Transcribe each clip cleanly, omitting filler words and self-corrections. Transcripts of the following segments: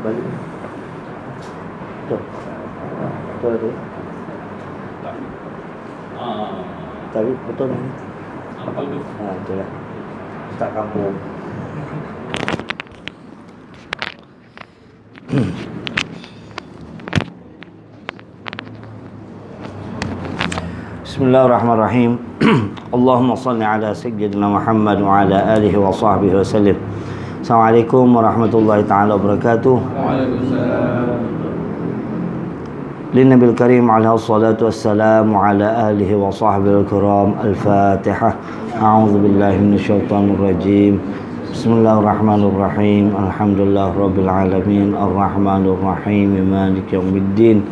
balik. Tuh. Tuh itu. Tapi betul nih. Apa itu? Nah, itu lah. Tak kampung. Bismillahirrahmanirrahim. Allahumma salli ala sayyidina Muhammad wa ala alihi wa sahbihi wa sallim. Assalamualaikum warahmatullahi ta'ala wabarakatuh. Waalaikumsalam. Linnabil karim alaihi salatu wassalamu ala alihi wa sahbihi al-kiram. Al-Fatihah. A'udzu billahi minasyaitonir rajim. Bismillahirrahmanirrahim. Alhamdulillah rabbil alamin. Ar-rahmanir rahim. Maliki yaumiddin.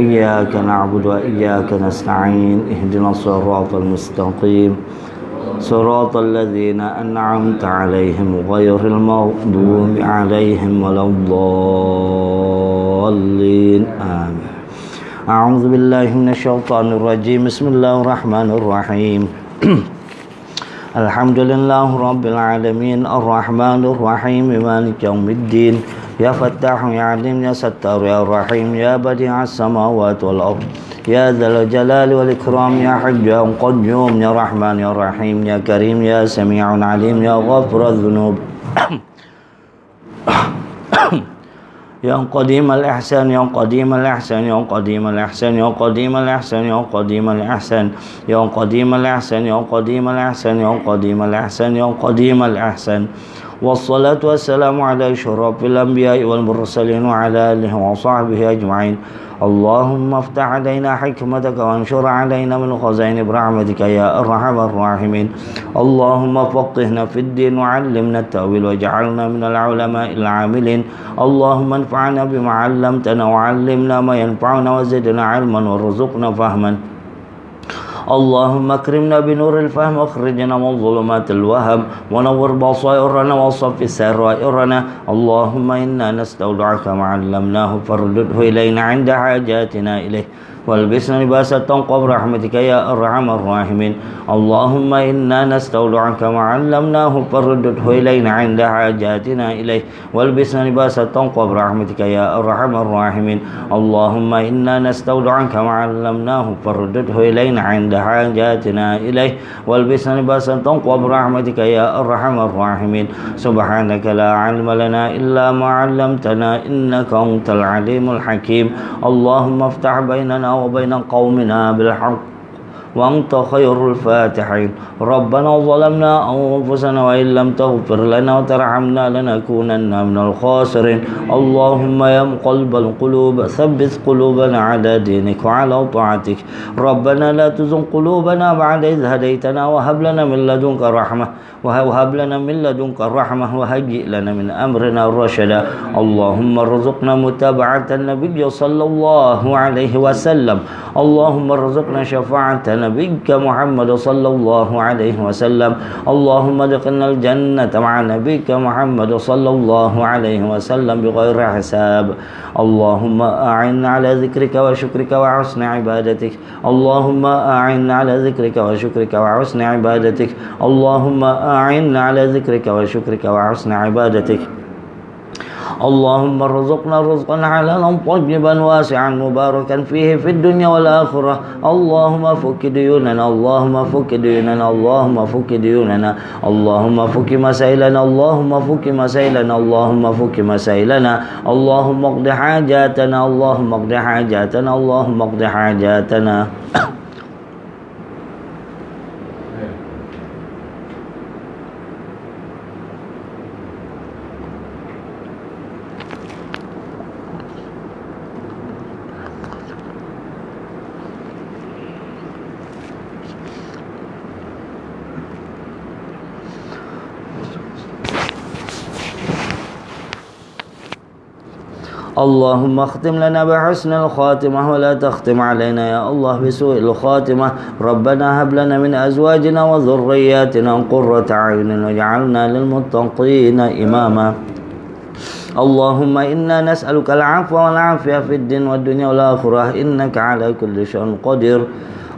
Iyyaka na'budu wa iyyaka nasta'in. Ihdinas siratal mustaqim. Siratal ladzina an'amta 'alaihim ghairil maghdubi 'alaihim waladdallin. Amin. A'udzu billahi minasyaitonir rajim. Bismillahirrahmanirrahim. Alhamdulillahi rabbil alamin. Ar-rahmanir rahim. Maliki yaumiddin. Ya Fattahu ya Alim ya Sattar ya Rahim ya Badi'as samawati wal ard ya Dzal Jalali wal Ikram ya Hayy ya Qayyum ya Rahman ya Rahim ya Karim ya Sami'un Alim ya Ghafurudz Dzunub ya Qadim al-Ihsan ya Qadim al-Ihsan ya Qadim al-Ihsan ya Qadim al-Ihsan ya Qadim al-Ihsan ya Qadim al-Ihsan ya Qadim al-Ihsan ya Qadim al-Ihsan ya Qadim al-Ihsan. Wassalatu wassalamu ala asyrafil anbiya'i wal mursalin wa ala alihi wa sahbihi ajma'in. Allahumma aftah alaina hikmataka wa anshur alaina min khazaini rahmatika ya arhamar rahimin. Allahumma faqihna fid din wa 'allimna at-ta'wil waj'alna minal 'ulama'il 'amilin. Allahumma anfa'na bima 'allamtana wa 'allimna ma yanfa'una wa zidna 'ilman warzuqna fahman. اللهم اكرمنا بنور الفهم واخرجنا من ظلمات الوهم ونور بصائرنا وصف سرائرنا. اللهم إنا نستودعك ما علمناه فردده إلينا عند حاجاتنا إليه والبسنا لباس التقوى برحمتك يا أرحم الراحمين. اللهم إنا نستودعك ما علمناه فردده إلينا عند حاجاتنا إليه والبسنا لباس التقوى برحمتك يا أرحم الراحمين. اللهم إنا نستودعك ما علمناه فردده إلينا عند حاجاتنا إليه والبسنا لباس التقوى برحمتك يا أرحم الراحمين. سبحانك لا علم لنا إلا ما علمتنا إنك أنت العليم الحكيم. اللهم افتح بيننا وبين قومنا بالحق وأنت خير الفاتحين. ربنا ظلمنا أنفسنا وإن لم تغفر لنا وترحمنا لنكونن من الخاسرين. اللهم يا مقلب القلوب ثبت قلوبنا على دينك وعلى طاعتك. ربنا لا تزغ قلوبنا بعد إذ هديتنا وهب لنا من لدنك رحمة وهيئ لنا من أمرنا رشدا. اللهم ارزقنا متابعة النبي صلى الله عليه وسلم. اللهم ارزقنا شفاعة نبيك محمد صلى الله عليه وسلم. اللهم ادخلنا الجنة مع نبيك محمد صلى الله عليه وسلم بغير حساب. اللهم أعنا على ذكرك وشكرك وحسن عبادتك. اللهم أعنا على ذكرك وشكرك وحسن عبادتك. اللهم أعنا على ذكرك وشكرك وحسن عبادتك. اللهم ارزقنا رزقا حلالا طيبا واسعا مباركا فيه في الدنيا والآخرة. اللهم فك ديوننا. اللهم فك ديوننا. اللهم فك ديوننا. اللهم فك مسائلنا. اللهم فك مسائلنا. اللهم فك مسائلنا. اللهم اقض حاجاتنا. اللهم اقض حاجاتنا. اللهم اقض حاجاتنا. اللهم اختم لنا بحسن الخاتمة ولا تختم علينا يا الله بسوء الخاتمة. ربنا هب لنا من أزواجنا وذرياتنا قرة أعين واجعلنا للمتقين إماما. اللهم إنا نسألك العفو والعافية في الدين والدنيا والآخرة إنك على كل شيء قدير.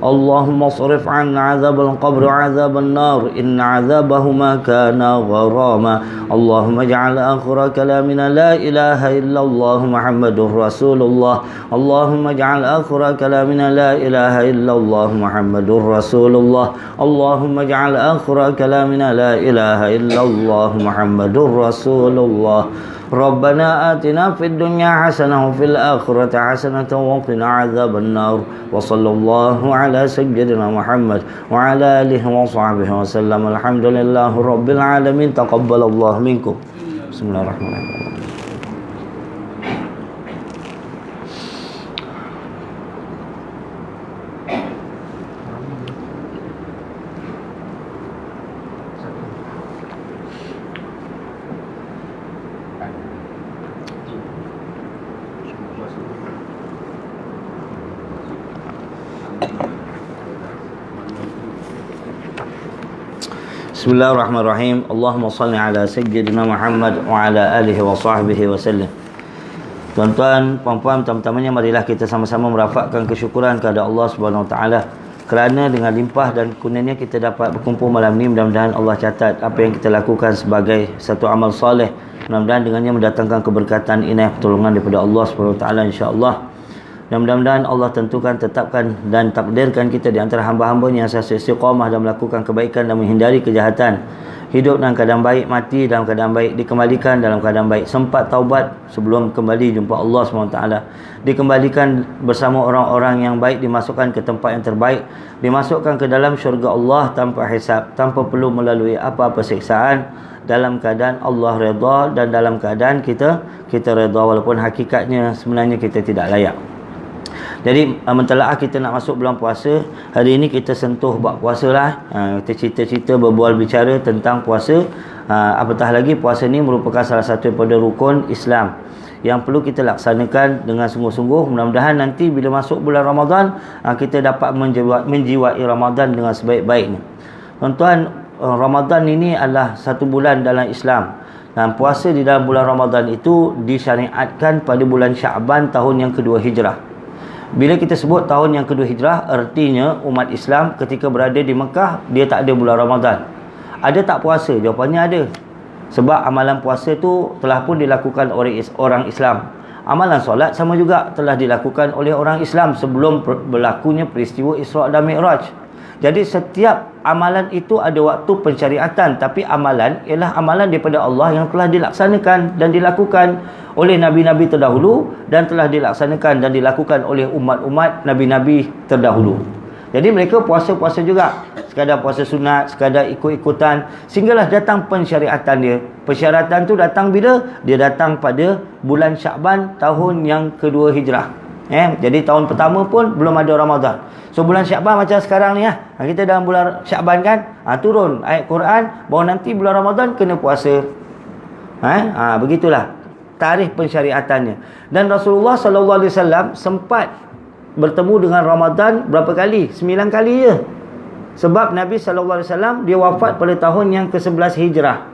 اللهم اصرف عنا عذاب القبر وعذاب النار إن عذابهما كان غراما اللهم اجعل آخر كلامنا لا إله إلا الله محمد رسول الله اللهم اجعل آخر كلامنا لا إله إلا الله محمد رسول الله اللهم اجعل آخر كلامنا لا إله إلا الله محمد رسول الله ربنا آتنا في الدنيا حسنة وفي الآخرة حسنة وقنا عذاب النار وصلى الله على سيدنا محمد وعلى آله وصحبه وسلم الحمد لله رب العالمين تقبل الله منكم بسم الله الرحمن الرحيم Bismillahirrahmanirrahim. Allahumma salli ala sayyidina Muhammad wa ala alihi wa sahbihi wa sallam. Tuan-tuan, puan-puan, pertama-tamanya marilah kita sama-sama merafakkan kesyukuran kepada Allah Subhanahu wa taala kerana dengan limpah dan kurnianya kita dapat berkumpul malam ini. Mudah-mudahan Allah catat apa yang kita lakukan sebagai satu amal soleh. Mudah-mudahan dengannya mendatangkan keberkatan, inayah, pertolongan daripada Allah Subhanahu wa taala insya-Allah. Dan mudah-mudahan Allah tentukan, tetapkan dan takdirkan kita di antara hamba-hambanya yang selalu istiqamah dan melakukan kebaikan dan menghindari kejahatan. Hidup dalam keadaan baik, mati dalam keadaan baik, dikembalikan dalam keadaan baik. Sempat taubat sebelum kembali jumpa Allah SWT. Dikembalikan bersama orang-orang yang baik, dimasukkan ke tempat yang terbaik, dimasukkan ke dalam syurga Allah tanpa hisab, tanpa perlu melalui apa-apa siksaan, dalam keadaan Allah redha dan dalam keadaan kita redha walaupun hakikatnya sebenarnya kita tidak layak. Jadi mentelaah kita nak masuk bulan puasa. Hari ini kita sentuh bab puasa lah. Kita cerita-cerita, berbual bicara tentang puasa. Apatah lagi puasa ni merupakan salah satu daripada rukun Islam yang perlu kita laksanakan dengan sungguh-sungguh. Mudah-mudahan nanti bila masuk bulan Ramadan, kita dapat menjiwai Ramadan dengan sebaik-baiknya. Tuan-tuan, Ramadan ini adalah satu bulan dalam Islam. Dan puasa di dalam bulan Ramadan itu disyariatkan pada bulan Syaban tahun yang kedua Hijrah. Bila kita sebut tahun yang kedua Hijrah, artinya umat Islam ketika berada di Mekah, dia tak ada bulan Ramadan. Ada tak puasa? Jawapannya ada. Sebab amalan puasa tu telah pun dilakukan oleh orang Islam. Amalan solat sama juga telah dilakukan oleh orang Islam sebelum berlakunya peristiwa Isra' dan Mi'raj. Jadi setiap amalan itu ada waktu pensyariatan, tapi amalan ialah amalan daripada Allah yang telah dilaksanakan dan dilakukan oleh nabi-nabi terdahulu dan telah dilaksanakan dan dilakukan oleh umat-umat nabi-nabi terdahulu. Jadi mereka puasa-puasa juga, sekadar puasa sunat, sekadar ikut-ikutan, sehinggalah datang pensyariatan dia. Pensyariatan tu datang bila? Dia datang pada bulan Syaban tahun yang kedua Hijrah. Jadi tahun pertama pun belum ada Ramadan. So bulan Syaban macam sekarang ni kita dalam bulan Syaban kan, turun ayat Quran, baru nanti bulan Ramadan kena puasa. Begitulah tarikh pensyariatannya. Dan Rasulullah SAW sempat bertemu dengan Ramadan berapa kali? 9 kali je. Sebab Nabi SAW dia wafat pada tahun yang ke-11 Hijrah.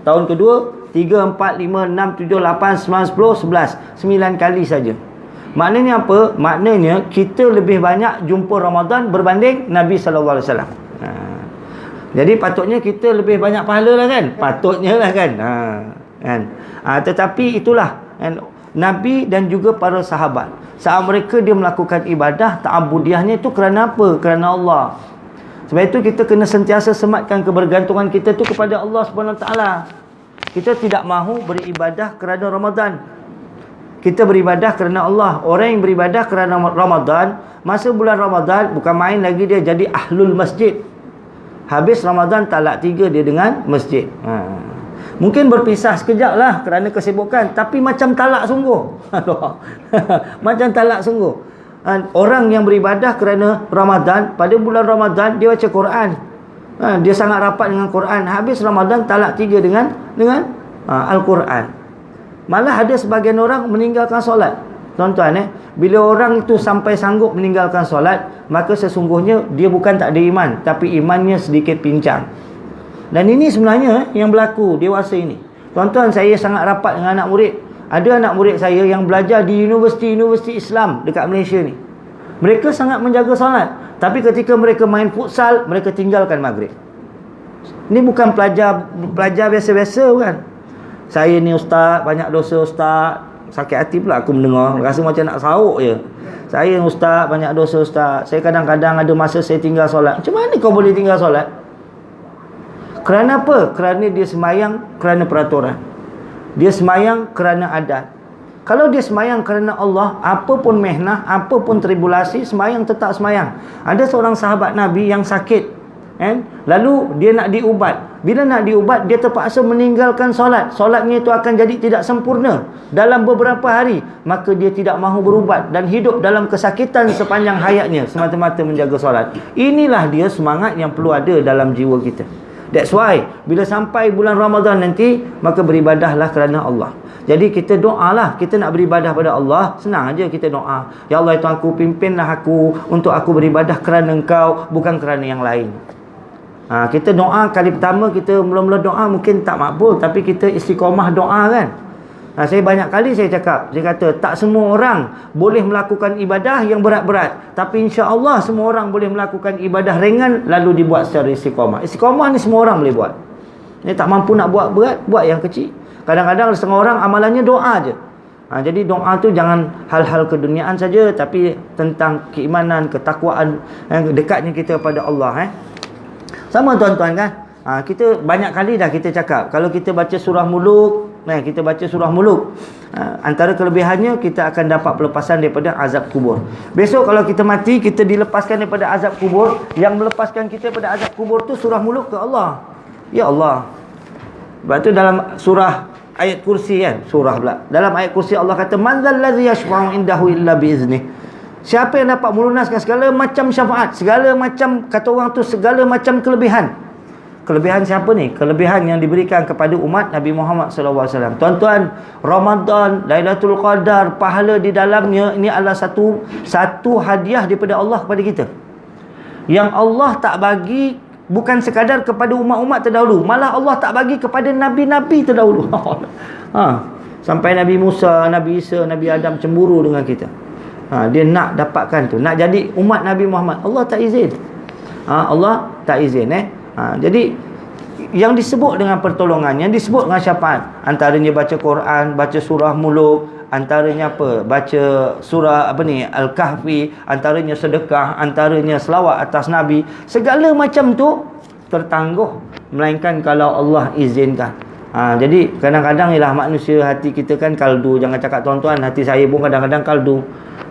Tahun kedua 3, 4, 5, 6, 7, 8, 9, 10, 11. 9 kali saja. Maknanya apa? Maknanya kita lebih banyak jumpa Ramadan berbanding Nabi SAW. Jadi patutnya kita lebih banyak pahala lah kan? Patutnya lah kan? Tetapi itulah Nabi dan juga para sahabat, saat mereka dia melakukan ibadah ta'abudiahnya itu kerana apa? Kerana Allah. Sebab itu kita kena sentiasa sematkan kebergantungan kita tu kepada Allah SWT. Kita tidak mahu beribadah kerana Ramadan. Kita beribadah kerana Allah. Orang yang beribadah kerana Ramadan, masa bulan Ramadan bukan main lagi, dia jadi ahlul masjid. Habis Ramadan talak 3 dia dengan masjid. Mungkin berpisah sekejap lah kerana kesibukan, tapi macam talak sungguh. Macam talak sungguh. Orang yang beribadah kerana Ramadan, pada bulan Ramadan dia baca Quran. Dia sangat rapat dengan Quran. Habis Ramadan talak 3 dengan Al-Quran. Malah ada sebagian orang meninggalkan solat. Tuan-tuan, bila orang itu sampai sanggup meninggalkan solat, maka sesungguhnya dia bukan tak ada iman, tapi imannya sedikit pincang. Dan ini sebenarnya yang berlaku dewasa ini. Tuan-tuan, saya sangat rapat dengan anak murid. Ada anak murid saya yang belajar di universiti-universiti Islam dekat Malaysia ni. Mereka sangat menjaga solat. Tapi ketika mereka main futsal, mereka tinggalkan maghrib. Ni bukan pelajar biasa-biasa kan. Saya ni ustaz, banyak dosa ustaz. Sakit hati pula aku mendengar, rasa macam nak sauk je. Saya ustaz, banyak dosa ustaz. Saya kadang-kadang ada masa saya tinggal solat. Macam mana kau boleh tinggal solat? Kerana apa? Kerana dia semayang kerana peraturan. Dia semayang kerana adat. Kalau dia semayang kerana Allah, apa pun mehnah, apa pun tribulasi, semayang tetap semayang. Ada seorang sahabat Nabi yang sakit, kan? Lalu dia nak diubat. Bila nak diubat, dia terpaksa meninggalkan solat. Solatnya itu akan jadi tidak sempurna dalam beberapa hari. Maka dia tidak mahu berubat dan hidup dalam kesakitan sepanjang hayatnya semata-mata menjaga solat. Inilah dia semangat yang perlu ada dalam jiwa kita. That's why bila sampai bulan Ramadan nanti, maka beribadahlah kerana Allah. Jadi kita doalah, kita nak beribadah pada Allah, senang aja kita doa. Ya Allah, Tuhan aku, pimpinlah aku untuk aku beribadah kerana Engkau, bukan kerana yang lain. Kita doa kali pertama, kita mula-mula doa mungkin tak makbul, tapi kita istiqamah doa kan. Saya banyak kali saya cakap, saya kata tak semua orang boleh melakukan ibadah yang berat-berat, tapi insya-Allah semua orang boleh melakukan ibadah ringan lalu dibuat secara istiqamah. Istiqamah ni semua orang boleh buat. Ni tak mampu nak buat berat, buat yang kecil. Kadang-kadang setengah orang amalannya doa je. Jadi doa tu jangan hal-hal keduniaan saja, tapi tentang keimanan, ketakwaan, dekatnya kita pada Allah. Sama tuan-tuan kan. Kita banyak kali dah kita cakap, kalau kita baca surah Muluk, kita baca surah Muluk, antara kelebihannya kita akan dapat pelepasan daripada azab kubur. Besok kalau kita mati, kita dilepaskan daripada azab kubur. Yang melepaskan kita daripada azab kubur tu surah Muluk ke Allah. Ya Allah. Sebab tu dalam surah ayat kursi kan, surah pula. Dalam ayat kursi Allah kata, man zallazi yashfa'u indahu illa biiznih. Siapa yang dapat melunaskan segala macam syafaat, segala macam, kata orang tu, segala macam kelebihan. Kelebihan siapa ni? Kelebihan yang diberikan kepada umat Nabi Muhammad SAW. Tuan-tuan, Ramadan, Lailatul Qadar, pahala di dalamnya, ini adalah satu hadiah daripada Allah kepada kita. Yang Allah tak bagi bukan sekadar kepada umat-umat terdahulu, malah Allah tak bagi kepada nabi-nabi terdahulu. Sampai Nabi Musa, Nabi Isa, Nabi Adam cemburu dengan kita. Dia nak dapatkan tu, nak jadi umat Nabi Muhammad. Allah tak izin. Allah tak izin. Jadi yang disebut dengan pertolongan, yang disebut dengan syafaat, antaranya baca Quran, baca surah Muluk, antaranya apa? Baca surah Al-Kahfi, antaranya sedekah, antaranya selawat atas Nabi. Segala macam tu tertangguh melainkan kalau Allah izinkan. Jadi kadang-kadang ialah manusia, hati kita kan kaldu. Jangan cakap tuan-tuan, hati saya pun kadang-kadang kaldu.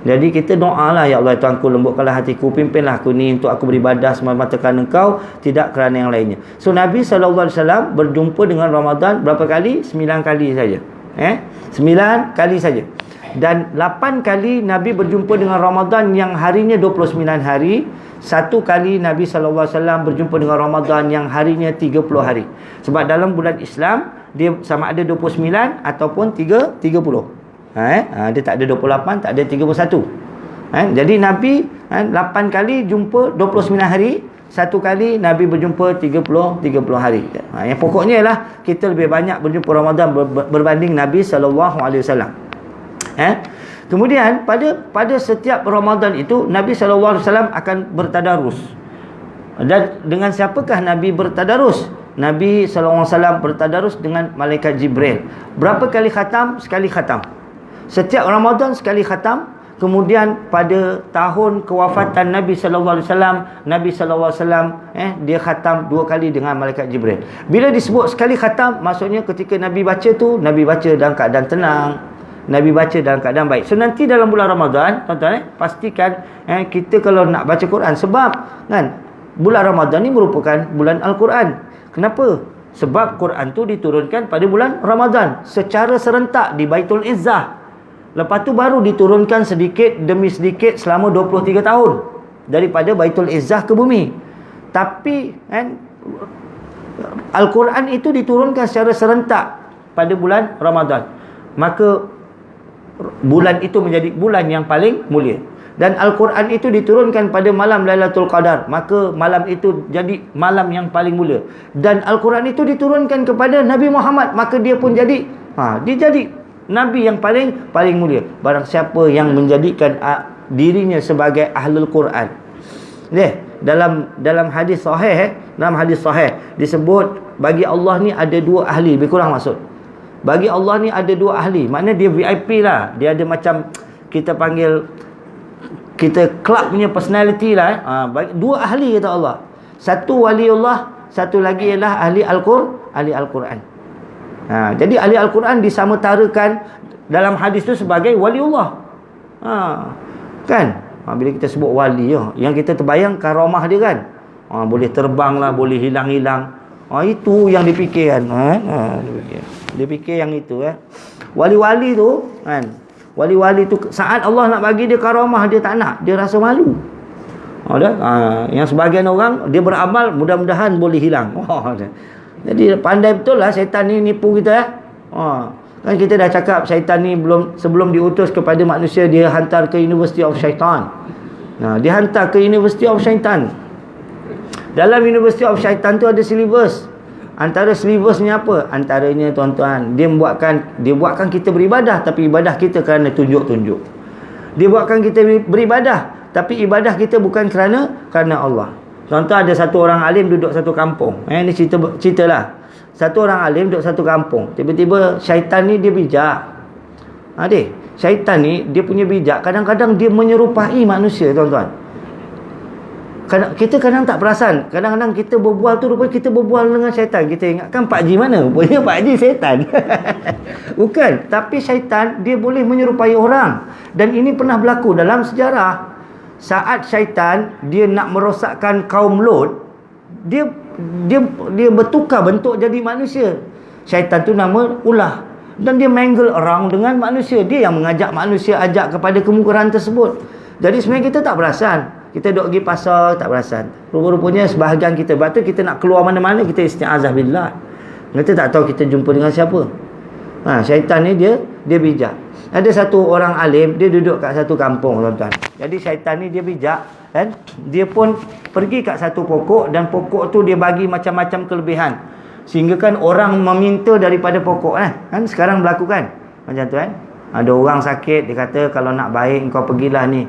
Jadi kita doalah, ya Allah Tuhanku, lembutkanlah hatiku, pimpinlah aku ni untuk aku beribadah semata-mata kerana Engkau, tidak kerana yang lainnya. So Nabi SAW berjumpa dengan Ramadan berapa kali? 9 kali saja. 9 kali saja. Dan 8 kali Nabi berjumpa dengan Ramadan yang harinya 29 hari. 1 kali Nabi SAW berjumpa dengan Ramadan yang harinya 30 hari. Sebab dalam bulan Islam, dia sama ada 29 ataupun 30. Dia tak ada 28, tak ada 31. Jadi Nabi 8 kali jumpa 29 hari. 1 kali Nabi berjumpa 30 hari. Yang pokoknya ialah kita lebih banyak berjumpa Ramadan berbanding Nabi SAW. Kemudian pada setiap Ramadan itu Nabi SAW akan bertadarus. Dan dengan siapakah Nabi bertadarus? Nabi SAW bertadarus dengan malaikat Jibril. Berapa kali khatam? Sekali khatam. Setiap Ramadan sekali khatam. Kemudian pada tahun kewafatan Nabi SAW, Nabi SAW dia khatam 2 kali dengan malaikat Jibril. Bila disebut sekali khatam, maksudnya ketika Nabi baca tu, Nabi baca dalam keadaan tenang, Nabi baca dalam keadaan baik. So nanti dalam bulan Ramadan, tuan-tuan, pastikan kita kalau nak baca Quran, sebab kan bulan Ramadan ni merupakan bulan Al-Quran. Kenapa? Sebab Quran tu diturunkan pada bulan Ramadan secara serentak di Baitul Izzah. Lepas tu baru diturunkan sedikit demi sedikit selama 23 tahun daripada Baitul Izzah ke bumi. Tapi Al-Quran itu diturunkan secara serentak pada bulan Ramadan. Maka bulan itu menjadi bulan yang paling mulia. Dan Al-Quran itu diturunkan pada malam Lailatul Qadar. Maka malam itu jadi malam yang paling mulia. Dan Al-Quran itu diturunkan kepada Nabi Muhammad. Maka dia pun jadi dia jadi Nabi yang paling mulia. Barang siapa yang menjadikan dirinya sebagai Ahlul Quran, dalam hadis sahih, dalam hadis sahih disebut bagi Allah ni ada dua ahli, lebih kurang maksud. Bagi Allah ni ada dua ahli, maknanya dia VIP lah. Dia ada macam kita panggil, kita club punya personality lah. Dua ahli kata Allah. Satu waliullah, satu lagi ialah ahli Al-Quran. Jadi ahli Al-Quran disamatarakan dalam hadis tu sebagai waliullah. Kan? Bila kita sebut wali, yang kita terbayang karamah dia kan. Boleh terbang lah, boleh hilang-hilang. Itu yang dipikirkan. Dia fikir yang itu. Wali-wali tu kan. Wali-wali tu saat Allah nak bagi dia karamah, dia tak nak, dia rasa malu. Yang sebahagian orang dia beramal, mudah-mudahan boleh hilang. Jadi pandai betul lah syaitan ni nipu kita. Kan kita dah cakap syaitan ni sebelum diutus kepada manusia, dia hantar ke University of Shaitan. Dia hantar ke University of Shaitan. Dalam University of Shaitan tu ada syllabus. Antara syllabusnya apa? Antaranya tuan-tuan, dia buatkan kita beribadah, tapi ibadah kita kerana tunjuk-tunjuk. Dia buatkan kita beribadah, tapi ibadah kita bukan kerana Allah. Contoh, ada satu orang alim duduk satu kampung. Ini ceritalah. Satu orang alim duduk satu kampung. Tiba-tiba syaitan ni dia bijak. Syaitan ni dia punya bijak. Kadang-kadang dia menyerupai manusia, tuan-tuan. Kita kadang tak perasan. Kadang-kadang kita berbual tu, rupanya kita berbual dengan syaitan. Kita ingatkan Pak Haji mana? Rupanya Pak Haji syaitan. Bukan. Tapi syaitan dia boleh menyerupai orang. Dan ini pernah berlaku dalam sejarah. Saat syaitan dia nak merosakkan kaum Lot, dia bertukar bentuk jadi manusia. Syaitan tu nama ulah. Dan dia mingle around dengan manusia. Dia yang mengajak manusia ajak kepada kemungkaran tersebut. Jadi sebenarnya kita tak perasan. Kita duduk pergi pasar, tak perasan. Rupa-rupanya sebahagian kita. Sebab tu kita nak keluar mana-mana, kita isti'azah billah. Kita tak tahu kita jumpa dengan siapa. Syaitan ni dia bijak. Ada satu orang alim, dia duduk kat satu kampung, tuan-tuan. Jadi syaitan ni dia bijak, kan? Dia pun pergi kat satu pokok, dan pokok tu dia bagi macam-macam kelebihan. Sehingga kan orang meminta daripada pokok, kan? Sekarang berlaku kan? Macam tu kan? Ada orang sakit, dia kata kalau nak baik kau pergilah ni.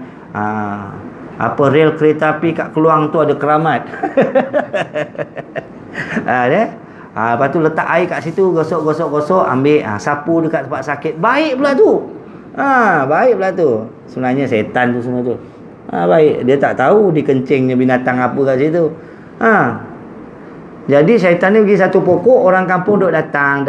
Rel kereta api kat Keluang tu ada keramat. Lepas tu letak air kat situ, gosok, ambil, sapu dekat tempat sakit. Baik pula tu. Baik pula tu. Sebenarnya setan tu semua tu. Baik. Dia tak tahu dikencingnya binatang apa kat situ. Jadi syaitan ni pergi satu pokok, orang kampung duk datang,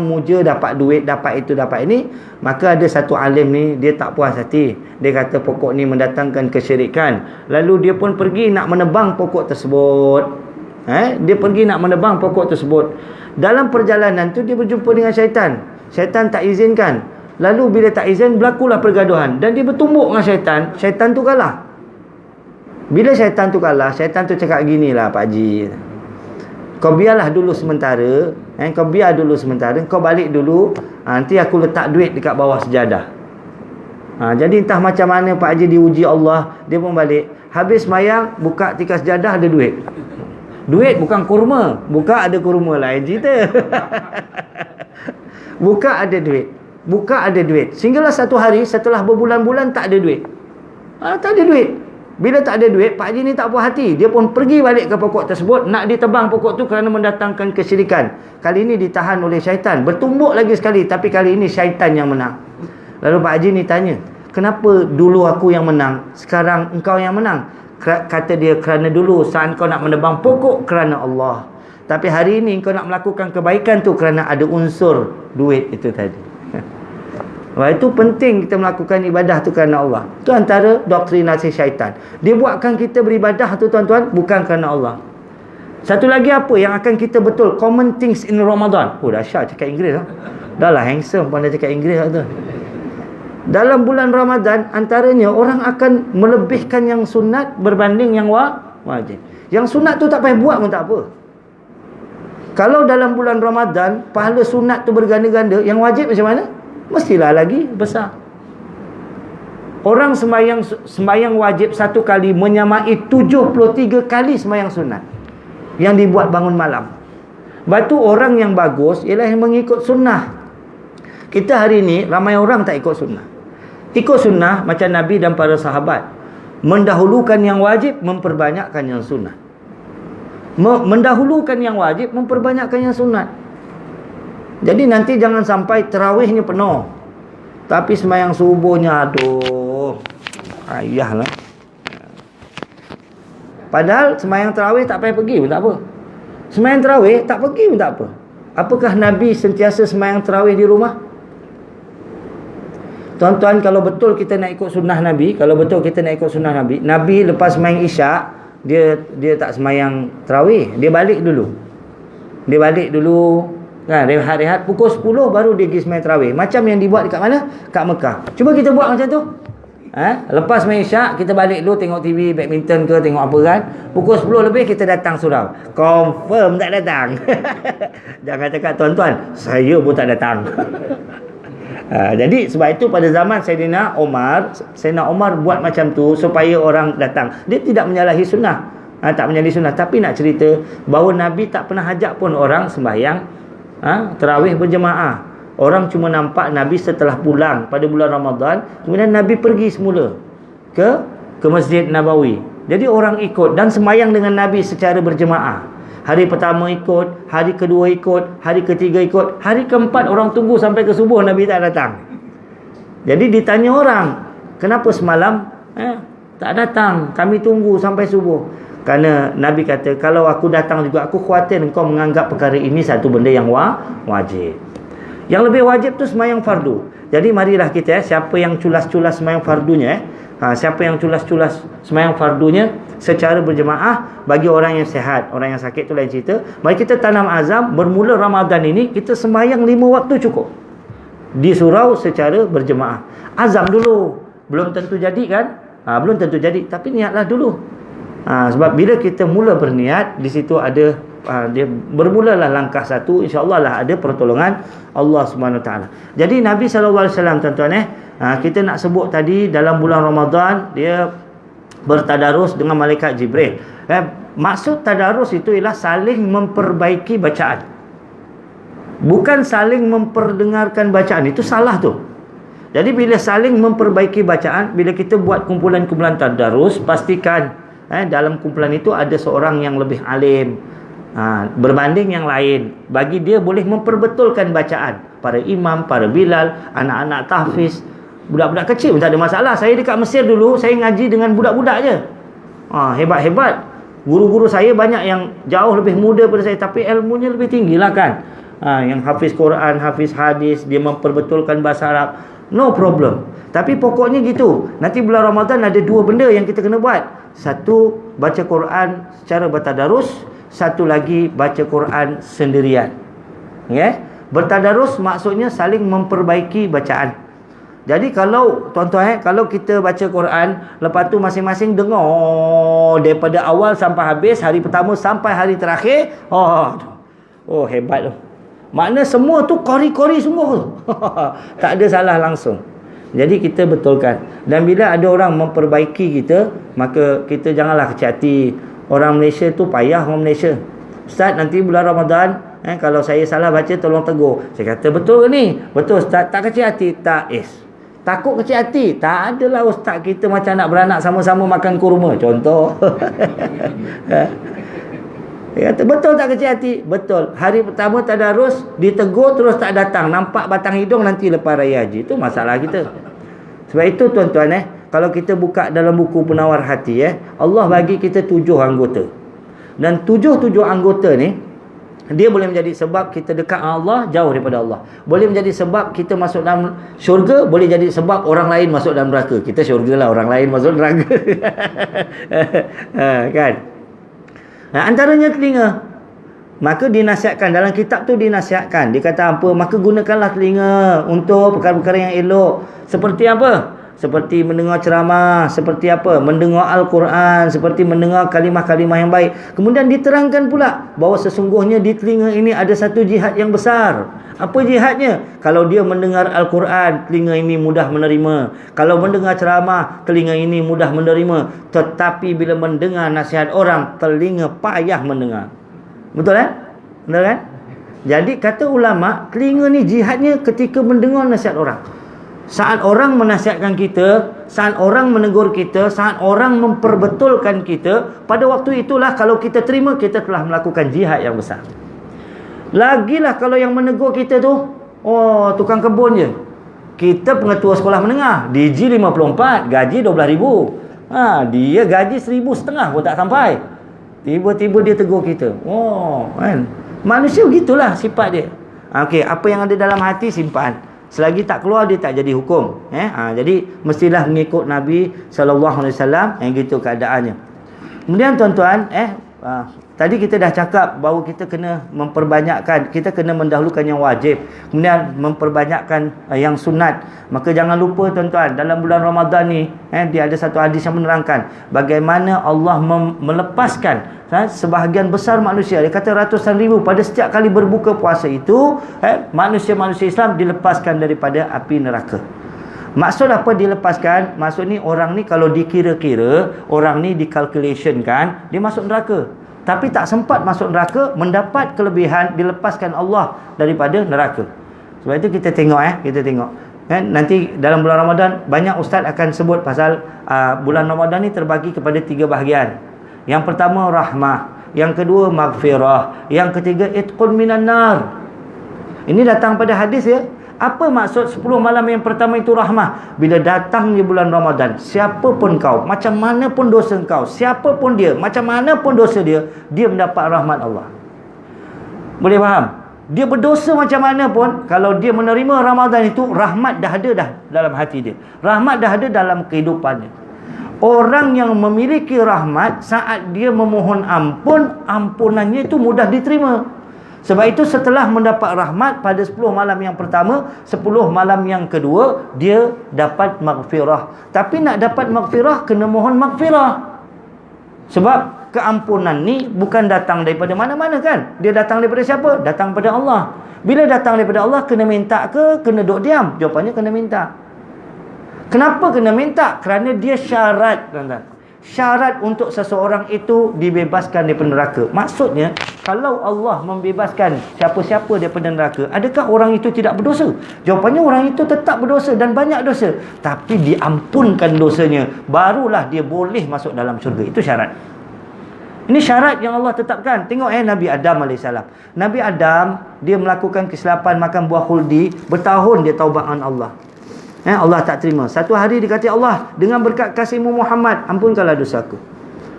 muja dapat duit, dapat itu, dapat ini. Maka ada satu alim ni, dia tak puas hati. Dia kata pokok ni mendatangkan kesyirikan. Lalu dia pun pergi nak menebang pokok tersebut. Dia pergi nak menebang pokok tersebut. Dalam perjalanan tu dia berjumpa dengan syaitan. Syaitan tak izinkan. Lalu bila tak izin, berlakulah pergaduhan. Dan dia bertumbuk dengan syaitan. Syaitan tu kalah. Bila syaitan tu kalah, syaitan tu cakap ginilah, Pak Haji, kau biarlah dulu sementara, kau biar dulu sementara, kau balik dulu, nanti aku letak duit dekat bawah sejadah. Jadi entah macam mana Pak Haji diuji Allah, dia pun balik. Habis semayang, buka tikas sejadah, ada duit. Duit bukan kurma. Buka ada kurma lah, cerita. Buka ada duit. Sehinggalah satu hari, setelah berbulan-bulan tak ada duit. Tak ada duit. Bila tak ada duit, Pak Haji ni tak puas hati. Dia pun pergi balik ke pokok tersebut, nak ditebang pokok tu kerana mendatangkan kesyirikan. Kali ini ditahan oleh syaitan. Bertumbuk lagi sekali, tapi kali ini syaitan yang menang. Lalu Pak Haji ni tanya, kenapa dulu aku yang menang, sekarang engkau yang menang? Kata dia, kerana dulu saat kau nak menebang pokok kerana Allah. Tapi hari ini kau nak melakukan kebaikan tu kerana ada unsur duit itu tadi. Itu penting kita melakukan ibadah tu kerana Allah. Itu antara doktrinasi syaitan. Dia buatkan kita beribadah tu, tuan-tuan, bukan kerana Allah. Satu lagi apa yang akan kita betul? Common things in Ramadan. Dahsyat cakap Inggeris. Dah lah handsome pandai cakap Inggeris tu. Dalam bulan Ramadan, antaranya orang akan melebihkan yang sunat berbanding yang wajib. Yang sunat tu tak payah buat pun tak apa. Kalau dalam bulan Ramadan pahala sunat tu berganda-ganda, yang wajib macam mana? Mestilah lagi besar. Orang sembahyang wajib satu kali menyamai 73 kali sembahyang sunat yang dibuat bangun malam. Batu orang yang bagus ialah yang mengikut sunnah. Kita hari ini ramai orang tak ikut sunnah. Ikut sunnah macam Nabi dan para sahabat. Mendahulukan yang wajib, memperbanyakkan yang sunnah. Mendahulukan yang wajib, memperbanyakkan yang sunat. Jadi nanti jangan sampai tarawihnya penuh, tapi sembahyang subuhnya aduh, ayahlah. Padahal sembahyang tarawih tak payah pergi pun tak apa. Sembahyang tarawih tak pergi pun tak apa. Apakah Nabi sentiasa sembahyang tarawih di rumah? Tuan-tuan, kalau betul kita nak ikut sunnah Nabi, Nabi lepas sembahyang isyak, dia tak sembahyang tarawih, dia balik dulu. Kan, rehat-rehat pukul 10 baru dia pergi sembahyang tarawih. Macam yang dibuat dekat mana? Kat Mekah. Cuba kita buat macam tu. Lepas sembahyang isyak, kita balik dulu tengok TV, badminton ke, tengok apa kan. Pukul 10 lebih kita datang surau. Confirm tak datang. Jangan cakap tuan-tuan, saya pun tak datang. Jadi sebab itu pada zaman Sayyidina Omar buat macam tu supaya orang datang. Dia tidak menyalahi sunnah. Tak menyalahi sunnah, tapi nak cerita bahawa Nabi tak pernah ajak pun orang sembahyang tarawih berjemaah. Orang cuma nampak Nabi setelah pulang pada bulan Ramadan, kemudian Nabi pergi semula ke Masjid Nabawi. Jadi orang ikut dan sembahyang dengan Nabi secara berjemaah. Hari pertama ikut, hari kedua ikut, hari ketiga ikut, hari keempat orang tunggu sampai ke subuh Nabi tak datang. Jadi ditanya orang, kenapa semalam tak datang? Kami tunggu sampai subuh. Kerana Nabi kata, kalau aku datang juga, aku khawatir engkau menganggap perkara ini satu benda yang wajib. Yang lebih wajib tu sembahyang fardu. Jadi marilah kita siapa yang culas-culas sembahyang fardunya, siapa yang culas-culas sembahyang fardunya secara berjemaah, bagi orang yang sihat, orang yang sakit tu lain cerita. Mari kita tanam azam, bermula Ramadan ini kita sembahyang 5 waktu cukup di surau secara berjemaah. Azam dulu, belum tentu jadi kan, belum tentu jadi, tapi niatlah dulu. Sebab bila kita mula berniat, di situ ada dia bermulalah langkah satu, insya-Allah lah ada pertolongan Allah Subhanahu Wa Taala. Jadi Nabi sallallahu alaihi wasallam, tuan-tuan, kita nak sebut tadi dalam bulan Ramadan dia bertadarus dengan malaikat Jibril. Maksud tadarus itu ialah saling memperbaiki bacaan, bukan saling memperdengarkan bacaan. Itu salah tu. Jadi bila saling memperbaiki bacaan, bila kita buat kumpulan-kumpulan tadarus, pastikan dalam kumpulan itu ada seorang yang lebih alim berbanding yang lain, bagi dia boleh memperbetulkan bacaan. Para imam, para bilal, anak-anak tahfiz, budak-budak kecil pun tak ada masalah. Saya dekat Mesir dulu, saya ngaji dengan budak-budak je. Hebat-hebat. Guru-guru saya banyak yang jauh lebih muda daripada saya, tapi ilmunya lebih tinggi lah kan. Yang hafiz Quran, hafiz hadis, dia memperbetulkan bahasa Arab, no problem. Tapi pokoknya gitu. Nanti bulan Ramadan ada 2 benda yang kita kena buat. Satu, baca Quran secara bertadarus. Satu lagi, baca Quran sendirian. Bertadarus maksudnya saling memperbaiki bacaan. Jadi kalau tuan-tuan, kalau kita baca Quran, lepas tu masing-masing dengar daripada awal sampai habis, hari pertama sampai hari terakhir, hebat tu. Makna semua tu kori-kori semua. Tak ada salah langsung. Jadi kita betulkan. Dan bila ada orang memperbaiki kita, maka kita janganlah kecil hati. Orang Malaysia tu payah, orang Malaysia. Ustaz, nanti bulan Ramadan, kalau saya salah baca tolong tegur. Saya kata, betul ke ni? Betul Ustaz. Tak kecil hati? Tak. Takut kecil hati? Tak adalah Ustaz, kita macam nak beranak sama-sama makan kurma. Contoh. Dia kata, betul tak kecil hati? Betul. Hari pertama tadarus, ditegur terus tak datang. Nampak batang hidung nanti lepas raya haji. Itu masalah kita. Sebab itu tuan-tuan, kalau kita buka dalam buku Penawar Hati, Allah bagi kita 7 anggota. Dan 7 anggota ni, dia boleh menjadi sebab kita dekat Allah, jauh daripada Allah. Boleh menjadi sebab kita masuk dalam syurga, boleh jadi sebab orang lain masuk dalam neraka. Kita syurga lah, orang lain masuk neraka. Kan? Antaranya telinga. Maka dinasihatkan, dalam kitab tu dinasihatkan. Dia kata apa? Maka gunakanlah telinga untuk perkara-perkara yang elok. Seperti apa? Seperti mendengar ceramah, seperti apa? Mendengar Al-Quran, seperti mendengar kalimah-kalimah yang baik. Kemudian diterangkan pula bahawa sesungguhnya di telinga ini ada satu jihad yang besar. Apa jihadnya? Kalau dia mendengar Al-Quran, telinga ini mudah menerima. Kalau mendengar ceramah, telinga ini mudah menerima. Tetapi bila mendengar nasihat orang, telinga payah mendengar. Betul kan? Betul kan? Jadi kata ulama, telinga ni jihadnya ketika mendengar nasihat orang. Saat orang menasihatkan kita, saat orang menegur kita, saat orang memperbetulkan kita, pada waktu itulah kalau kita terima, kita telah melakukan jihad yang besar. Lagilah kalau yang menegur kita tu, oh tukang kebun je. Kita pengetua sekolah menengah, DG 54, gaji 12,000. Dia gaji 1,500 pun tak sampai. Tiba-tiba dia tegur kita. Oh, kan. Manusia begitulah sifat dia. Okey, apa yang ada dalam hati simpan. Selagi tak keluar dia tak jadi hukum. Jadi mestilah mengikut Nabi SAW. Yang gitu keadaannya. Kemudian tuan-tuan, tadi kita dah cakap bahawa kita kena memperbanyakkan, kita kena mendahulukan yang wajib, kemudian memperbanyakkan yang sunat. Maka jangan lupa tuan-tuan, dalam bulan Ramadan ni, dia ada satu hadis yang menerangkan bagaimana Allah melepaskan sebahagian besar manusia. Dia kata ratusan ribu pada setiap kali berbuka puasa itu, manusia-manusia Islam dilepaskan daripada api neraka. Maksud apa dilepaskan? Maksud ni orang ni kalau dikira-kira, orang ni dikalkulationkan, dia masuk neraka. Tapi tak sempat masuk neraka, mendapat kelebihan, dilepaskan Allah daripada neraka. Sebab itu kita tengok kita tengok. Nanti dalam bulan Ramadan banyak ustaz akan sebut pasal bulan Ramadan ni terbagi kepada 3 bahagian. Yang pertama rahmah, yang kedua maghfirah, yang ketiga itqun minan nar. Ini datang pada hadis ya. Apa maksud 10 malam yang pertama itu rahmah? Bila datangnya bulan Ramadan, siapa pun kau, macam mana pun dosa kau, siapa pun dia, macam mana pun dosa dia, dia mendapat rahmat Allah. Boleh faham? Dia berdosa macam mana pun, kalau dia menerima Ramadan itu, rahmat dah ada dah dalam hati dia. Rahmat dah ada dalam kehidupannya. Orang yang memiliki rahmat, saat dia memohon ampun, ampunannya itu mudah diterima. Sebab itu setelah mendapat rahmat pada 10 malam yang pertama, 10 malam yang kedua, dia dapat maghfirah. Tapi nak dapat maghfirah, kena mohon maghfirah. Sebab keampunan ni bukan datang daripada mana-mana kan? Dia datang daripada siapa? Datang daripada Allah. Bila datang daripada Allah, kena minta ke kena duduk diam? Jawapannya kena minta. Kenapa kena minta? Kerana dia syarat, tuan-tuan. Syarat untuk seseorang itu dibebaskan daripada neraka. Maksudnya, kalau Allah membebaskan siapa-siapa daripada neraka, adakah orang itu tidak berdosa? Jawapannya orang itu tetap berdosa dan banyak dosa. Tapi diampunkan dosanya, barulah dia boleh masuk dalam syurga. Itu syarat. Ini syarat yang Allah tetapkan. Tengok Nabi Adam AS. Nabi Adam, dia melakukan kesilapan makan buah khuldi, bertahun dia taubat dengan Allah. Allah tak terima. Satu hari dia kata, Allah, dengan berkat kasih-Mu Muhammad, ampunkanlah dosaku.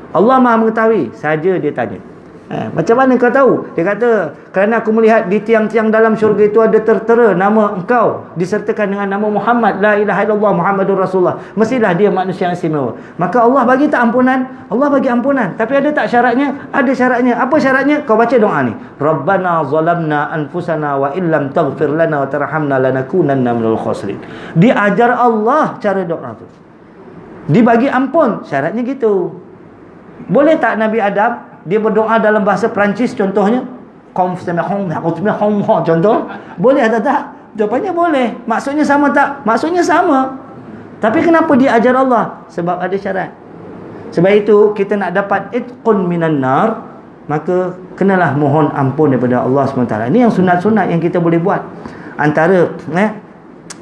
Allah Maha mengetahui. Saja dia tanya, macam mana kau tahu? Dia kata, kerana aku melihat di tiang-tiang dalam syurga itu ada tertera nama engkau disertakan dengan nama Muhammad, la ilaha illallah Muhammadur Rasulullah. Mestilah dia manusia yang istimewa. Maka Allah bagi tak ampunan? Allah bagi ampunan. Tapi ada tak syaratnya? Ada syaratnya. Apa syaratnya? Kau baca doa ni. Rabbana zalamna anfusana wa illam taghfir lana wa tarhamna lanakunanna minal khasirin. Diajar Allah cara doa tu. Dibagi ampun. Syaratnya gitu. Boleh tak Nabi Adam dia berdoa dalam bahasa Perancis contohnya? Contoh. Boleh atau tak? Jawapannya boleh. Maksudnya sama tak? Maksudnya sama. Tapi kenapa dia ajar Allah? Sebab ada syarat. Sebab itu kita nak dapat itqun minan nar, maka kenalah mohon ampun daripada Allah SWT. Ini yang sunat-sunat yang kita boleh buat. Antara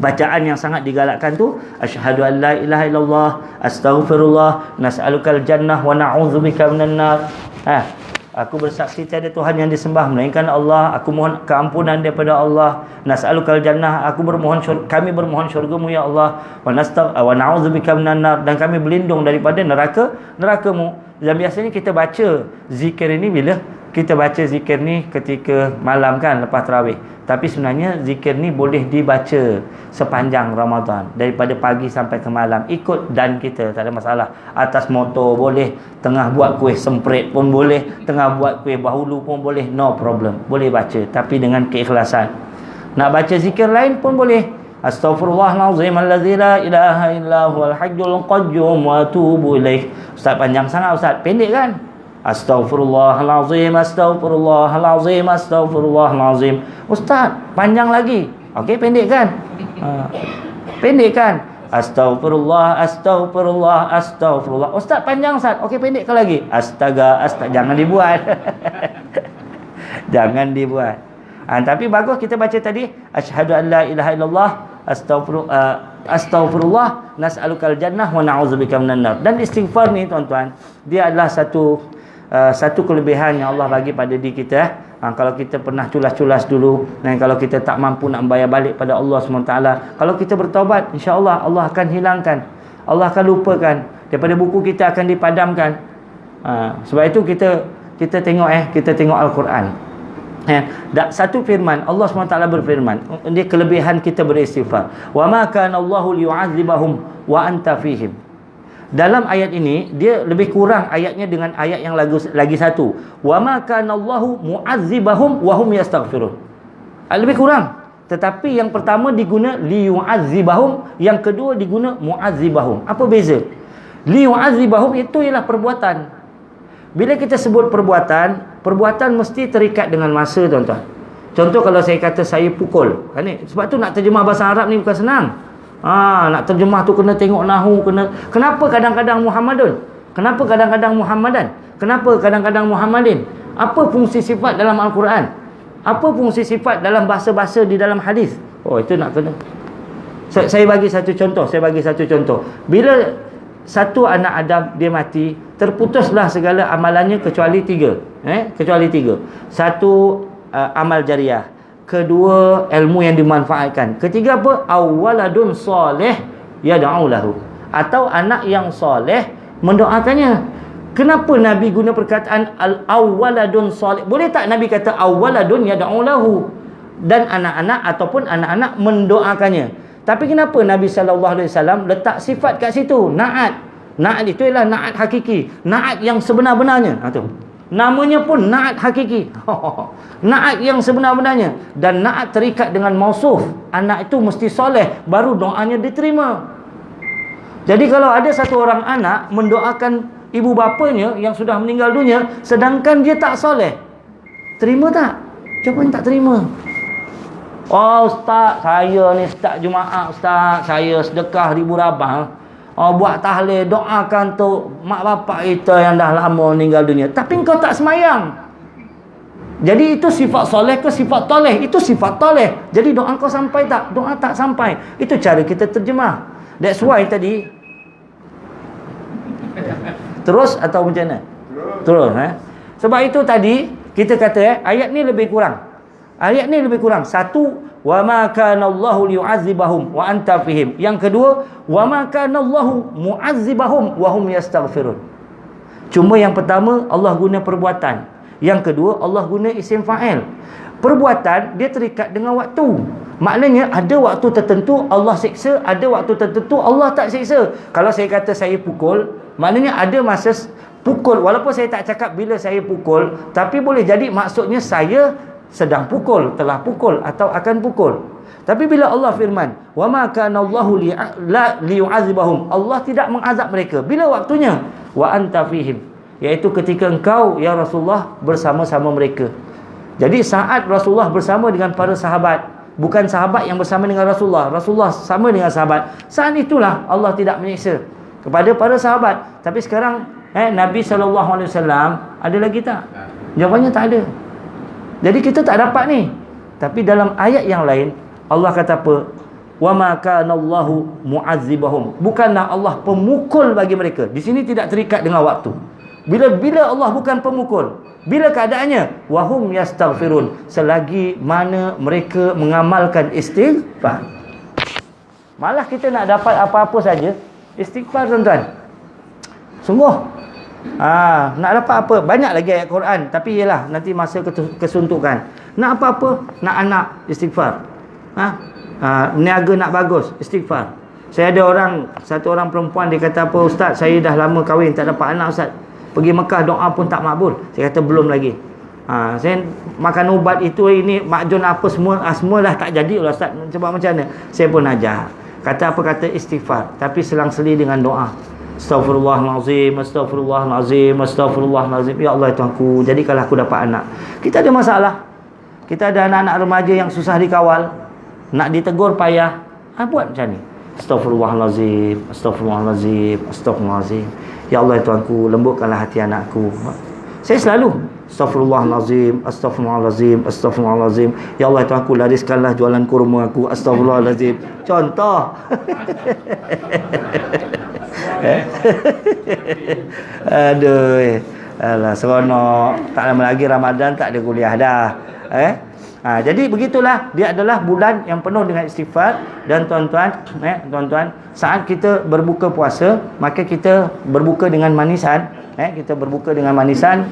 bacaan yang sangat digalakkan tu, asyhadu an la ilaha illallah, astaghfirullah, nas'alukal jannah wa na'udzubika minan nar. Aku bersaksi tiada Tuhan yang disembah melainkan Allah. Aku mohon keampunan daripada Allah. Nas'alukal jannah, kami bermohon syurga-Mu ya Allah. Wa na'udzubika minan nar, dan kami berlindung daripada neraka-Mu. Dan biasanya kita baca zikir ini bila kita baca zikir ni ketika malam kan, lepas tarawih. Tapi sebenarnya zikir ni boleh dibaca sepanjang Ramadan, daripada pagi sampai ke malam. Ikut dan kita, tak ada masalah. Atas motor boleh, tengah buat kuih semprit pun boleh, tengah buat kuih bahulu pun boleh, no problem. Boleh baca, tapi dengan keikhlasan. Nak baca zikir lain pun boleh. Astaghfirullahalazim allazi la ilaha illa huwal hayyul qayyum wa atubu ilaih. Ustaz panjang sangat ustaz, pendek kan? Astaghfirullahalazim, astaghfirullahalazim, astaghfirullahalazim. Ustaz, panjang lagi. Okey, pendek kan? Pendek kan? Astaghfirullah, astaghfirullah, astaghfirullah. Ustaz, panjang Ustaz. Okey, pendek ke lagi? Astaga. Jangan dibuat. Jangan dibuat. Tapi bagus kita baca tadi, asyhadu an la ilaha illallah, Astaghfirullah nas'alukal jannah wa na'udzubika minan nar. Dan istighfar ni tuan-tuan, dia adalah satu kelebihan yang Allah bagi pada diri kita. Kalau kita pernah culas-culas dulu, dan kalau kita tak mampu nak bayar balik pada Allah SWT, kalau kita bertaubat, insya-Allah Allah akan hilangkan, Allah akan lupakan, daripada buku kita akan dipadamkan. Sebab itu kita tengok Al-Quran. Satu firman Allah SWT berfirman, dia kelebihan kita beristighfar. Wa ma kana Allahu liyu'adzibahum wa anta fihim. Dalam ayat ini dia lebih kurang ayatnya dengan ayat yang lagi satu. Wa ma kana Allahu mu'adzibahum wa hum yastaghfirun. Lebih kurang. Tetapi yang pertama diguna liyu'adzibahum, yang kedua diguna mu'adzibahum. Apa beza? Liyu'adzibahum itu ialah perbuatan. Bila kita sebut perbuatan mesti terikat dengan masa, tuan-tuan. Contoh kalau saya kata saya pukul, sebab tu nak terjemah bahasa Arab ni bukan senang. Nak terjemah tu kena tengok nahu, kenapa kadang-kadang Muhammadun? Kenapa kadang-kadang Muhammadan? Kenapa kadang-kadang Muhammadin? Apa fungsi sifat dalam Al-Quran? Apa fungsi sifat dalam bahasa-bahasa di dalam hadis? Itu nak kena. Saya bagi satu contoh. Bila satu anak Adam dia mati, terputuslah segala amalannya kecuali tiga. Satu, amal jariah. Kedua, ilmu yang dimanfaatkan. Ketiga apa? Awwaladun soleh yad'u lahu. Atau anak yang soleh mendoakannya. Kenapa Nabi guna perkataan al-awwaladun soleh? Boleh tak Nabi kata awwaladun yad'u lahu dan anak-anak ataupun anak-anak mendoakannya? Tapi kenapa Nabi SAW letak sifat kat situ? Na'at. Na'at itu ialah na'at hakiki. Na'at yang sebenar-benarnya. Namanya pun na'at hakiki. Na'at yang sebenar-benarnya. Dan na'at terikat dengan mausuf. Anak itu mesti soleh, baru doanya diterima. Jadi kalau ada satu orang anak mendoakan ibu bapanya yang sudah meninggal dunia, sedangkan dia tak soleh, terima tak? Jawapan tak terima. Ustaz, saya ni start Jumaat, Ustaz, saya sedekah 1000 rabah. Buat tahlil, doakan tu mak bapak kita yang dah lama meninggal dunia. Tapi engkau tak semayang. Jadi itu sifat soleh ke sifat toleh? Itu sifat toleh. Jadi doa kau sampai tak? Doa tak sampai. Itu cara kita terjemah. That's why tadi terus atau macam mana? Terus. Sebab itu tadi kita kata ayat ni lebih kurang. Satu, wa ma kana Allahu liyu'adzibahum wa anta fihim. Yang kedua, wa ma kana Allahu mu'adzibahum wa hum yastaghfirun. Cuma yang pertama Allah guna perbuatan. Yang kedua Allah guna isim fa'il. Perbuatan dia terikat dengan waktu. Maknanya ada waktu tertentu Allah siksa, ada waktu tertentu Allah tak siksa. Kalau saya kata saya pukul, maknanya ada masa pukul. Walaupun saya tak cakap bila saya pukul, tapi boleh jadi maksudnya saya sedang pukul, telah pukul atau akan pukul. Tapi bila Allah firman, wa ma kana Allahu liyu'adzibahum, Allah tidak mengazab mereka. Bila waktunya? Wa anta fihim, iaitu ketika engkau ya Rasulullah bersama-sama mereka. Jadi saat Rasulullah bersama dengan para sahabat, bukan sahabat yang bersama dengan Rasulullah, Rasulullah sama dengan sahabat, saat itulah Allah tidak menyiksa kepada para sahabat. Tapi sekarang Nabi SAW ada lagi tak? Jawapannya tak ada. Jadi kita tak dapat ni. Tapi dalam ayat yang lain Allah kata apa? Wa ma kana Allahu mu'adzibahum. Bukanlah Allah pemukul bagi mereka. Di sini tidak terikat dengan waktu. Bila Allah bukan pemukul, bila keadaannya wa hum yastaghfirun, selagi mana mereka mengamalkan istighfar. Malah kita nak dapat apa-apa saja istighfar, tuan-tuan. Sungguh nak dapat apa? Banyak lagi ayat Quran, tapi ialah nanti masa kesuntukan. Nak apa-apa? Nak anak, istighfar. Niaga nak bagus, istighfar. Saya ada satu orang perempuan, dia kata apa, Ustaz, saya dah lama kahwin tak dapat anak, Ustaz. Pergi Mekah doa pun tak makbul. Saya kata belum lagi. Saya makan ubat itu ini makjun apa semua dah tak jadi lah, Ustaz. Sebab macam mana? Saya pun ajar. Kata istighfar, tapi selang-seli dengan doa. Astaghfirullahalazim, astaghfirullahalazim, astaghfirullahalazim. Ya Allah Tuhanku, jadikanlah aku dapat anak. Kita ada masalah. Kita ada anak-anak remaja yang susah dikawal. Nak ditegur payah. Buat macam ni. Astaghfirullahalazim, astaghfirullahalazim, astaghfirullahalazim. Ya Allah Tuhanku, lembutkanlah hati anakku. Saya Astaghfirullahalazim, astaghfirullahalazim, astaghfirullahalazim. Ya Allah Tuhan aku, lariskanlah jualan kurma aku. Astaghfirullahalazim. Contoh. Aduh. Alah, seronok. Tak lama lagi Ramadan, tak ada kuliah dah. Jadi begitulah, dia adalah bulan yang penuh dengan istighfar. Dan tuan-tuan, saat kita berbuka puasa, maka kita berbuka dengan manisan. Kita berbuka dengan manisan.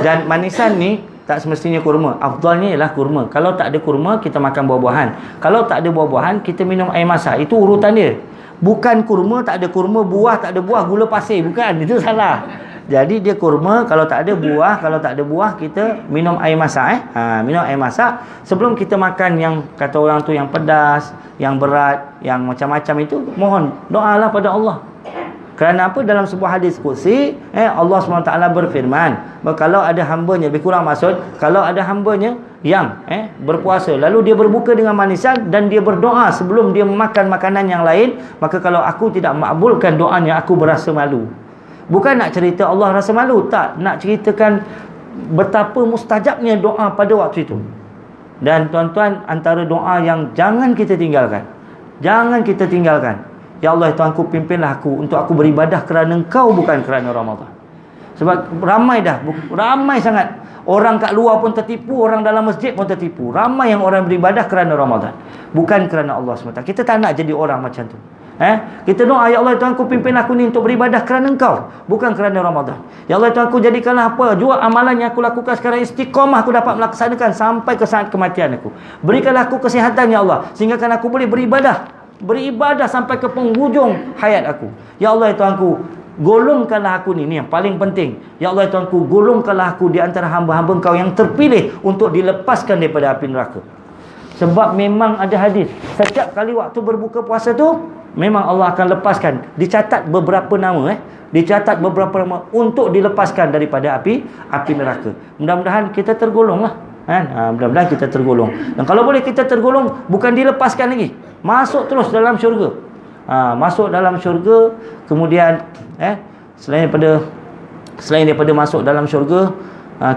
Dan manisan ni tak semestinya kurma. Afdalnya ialah kurma. Kalau tak ada kurma, kita makan buah-buahan. Kalau tak ada buah-buahan, kita minum air masak. Itu urutan dia. Bukan kurma, tak ada kurma, buah tak ada buah, gula pasir. Bukan, itu salah. Jadi dia kurma, kalau tak ada buah, kalau tak ada buah, kita minum air masak. Minum air masak sebelum kita makan yang kata orang tu yang pedas, yang berat, yang macam-macam itu, mohon doalah pada Allah. Kerana apa? Dalam sebuah hadis qudsi, Allah SWT berfirman, kalau ada hambanya, lebih kurang maksud, kalau ada hambanya yang berpuasa, lalu dia berbuka dengan manisan dan dia berdoa sebelum dia memakan makanan yang lain, maka kalau aku tidak makbulkan doanya, aku berasa malu. Bukan nak cerita Allah rasa malu, tak. Nak ceritakan betapa mustajabnya doa pada waktu itu. Dan tuan-tuan, antara doa yang jangan kita tinggalkan. Jangan kita tinggalkan. Ya Allah Tuhanku, pimpinlah aku untuk aku beribadah kerana Engkau, bukan kerana Ramadan. Sebab ramai sangat. Orang kat luar pun tertipu, orang dalam masjid pun tertipu. Ramai yang orang beribadah kerana Ramadan, bukan kerana Allah SWT. Kita tak nak jadi orang macam tu. Kita doa, ya Allah Tuhanku, pimpin aku ni untuk beribadah kerana Engkau, bukan kerana Ramadan. Ya Allah Tuhanku, jadikanlah apa jua amalan yang aku lakukan sekarang istiqamah aku dapat melaksanakan sampai ke saat kematian aku. Berikanlah aku kesihatan ya Allah, sehingga kan aku boleh beribadah sampai ke penghujung hayat aku. Ya Allah Tuhanku, golongkanlah aku ni yang paling penting. Ya Allah Tuhanku, golongkanlah aku di antara hamba-hamba Engkau yang terpilih untuk dilepaskan daripada api neraka. Sebab memang ada hadis, setiap kali waktu berbuka puasa tu, memang Allah akan lepaskan. Dicatat beberapa nama Dicatat beberapa nama untuk dilepaskan daripada api neraka. Mudah-mudahan kita tergolong lah. Mudah-mudahan kita tergolong. Dan kalau boleh kita tergolong, bukan dilepaskan lagi, masuk terus dalam syurga. Masuk dalam syurga. Kemudian selain daripada masuk dalam syurga,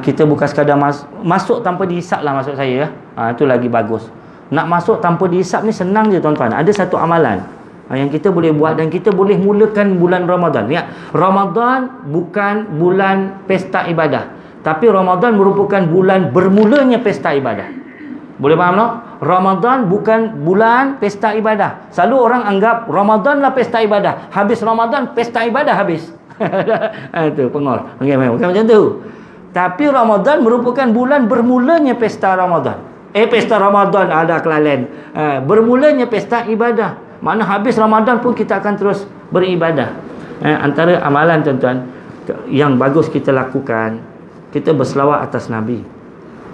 kita bukan sekadar masuk tanpa dihisap lah, maksud saya. Itu lagi bagus. Nak masuk tanpa dihisap ni senang je tuan-tuan. Ada satu amalan yang kita boleh buat dan kita boleh mulakan bulan Ramadan. Ya, Ramadan bukan bulan pesta ibadah, tapi Ramadan merupakan bulan bermulanya pesta ibadah. Boleh faham tak? Ramadan bukan bulan pesta ibadah. Selalu orang anggap Ramadan lah pesta ibadah. Habis Ramadan, pesta ibadah habis. Itu pengol. Bukan macam tu. Tapi Ramadan merupakan bulan bermulanya pesta Ramadan. Pesta Ramadan ada kelalen. Bermulanya pesta ibadah. Makna habis Ramadan pun kita akan terus beribadah. Antara amalan tuan-tuan yang bagus kita lakukan, kita berselawat atas Nabi.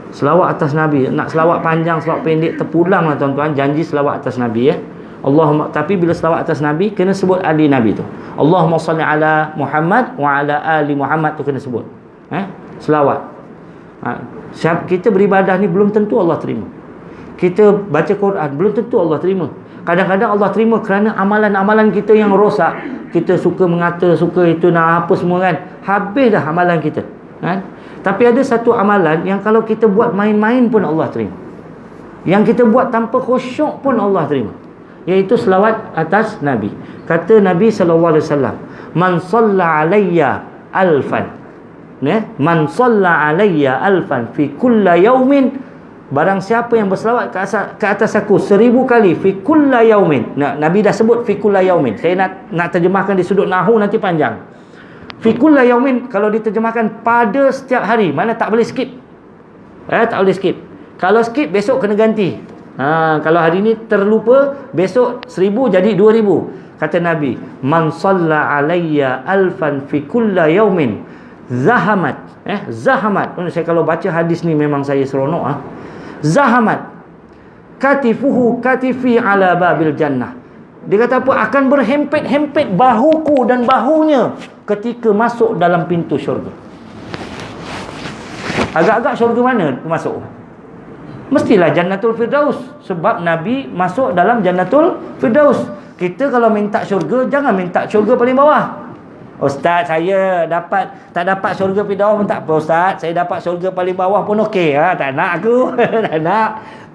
Selawat atas Nabi. Nak selawat panjang, selawat pendek, terpulang lah tuan-tuan. Janji selawat atas Nabi Allahumma, tapi bila selawat atas Nabi, kena sebut ali Nabi tu. Allahumma salli ala Muhammad wa ala ali Muhammad tu kena sebut. Selawat. Kita beribadah ni belum tentu Allah terima. Kita baca Quran belum tentu Allah terima. Kadang-kadang Allah terima kerana amalan-amalan kita yang rosak. Kita suka mengata, suka itu nak apa semua kan. Habis dah amalan kita. Tapi ada satu amalan yang kalau kita buat main-main pun Allah terima. Yang kita buat tanpa khusyuk pun Allah terima. Iaitu selawat atas Nabi. Kata Nabi SAW, Man salla alayya alfan. Man salla alayya alfan fi kulla yaumin. Barang siapa yang berselawat ke atas aku 1000 kali fi kulla yaumin. Nabi dah sebut fi kulla yaumin. Saya nak terjemahkan di sudut nahwu nanti panjang. Fi kulla yaumin kalau diterjemahkan pada setiap hari, mana tak boleh skip. Tak boleh skip. Kalau skip besok kena ganti. Kalau hari ni terlupa, besok 1000 jadi 2000. Kata Nabi, Man salla alayya alfan fi kulla yaumin zahamat. Zahamat. Saya kalau baca hadis ni memang saya seronok. Zahamat katifuhu katifi ala babil jannah. Dia kata apa? Akan berhempit-hempit bahuku dan bahunya ketika masuk dalam pintu syurga. Agak-agak syurga mana masuk? Mestilah Jannatul Firdaus. Sebab Nabi masuk dalam Jannatul Firdaus. Kita kalau minta syurga, jangan minta syurga paling bawah. Ustaz, saya tak dapat syurga Firdaus pun tak apa Ustaz. Saya dapat syurga paling bawah pun okey. Tak nak aku. Tak nak.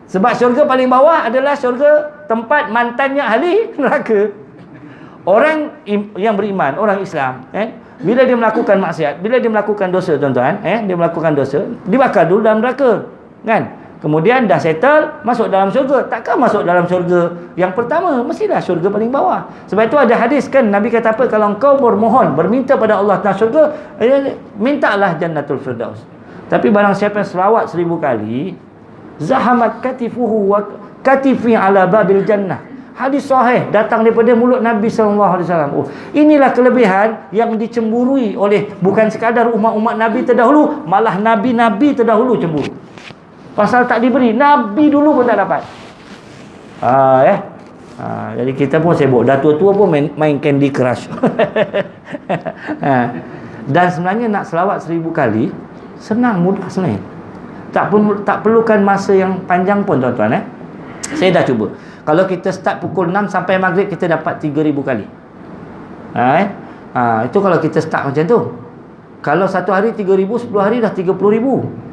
Sebab syurga paling bawah adalah syurga tempat mantannya ahli neraka. Orang yang beriman, orang Islam, bila dia melakukan maksiat, bila dia melakukan dosa, tuan-tuan, dia melakukan dosa, dibakar dulu dalam neraka, kan? Kemudian dah settle, masuk dalam syurga. Takkan masuk dalam syurga yang pertama, mestilah syurga paling bawah. Sebab itu ada hadis kan, Nabi kata apa? Kalau engkau bermohon, berminta pada Allah tentang syurga, mintalah Jannatul Firdaus. Tapi barang siapa yang selawat 1000 kali, zahamat katifuhu wa katifi ala babil jannah. Hadis sahih datang daripada mulut Nabi SAW. Oh, inilah kelebihan yang dicemburui oleh bukan sekadar umat-umat Nabi terdahulu, malah Nabi-Nabi terdahulu cemburu. Pasal tak diberi, Nabi dulu pun tak dapat. Jadi kita pun sibuk. Dah tua-tua pun main Candy Crush. Dan sebenarnya nak selawat 1000 kali senang, mudah sebenarnya. Tak perlukan masa yang panjang pun, tuan-tuan. Saya dah cuba. Kalau kita start pukul 6 sampai maghrib, kita dapat 3000 kali. Itu kalau kita start macam tu. Kalau satu hari 3000, 10 hari dah 30,000.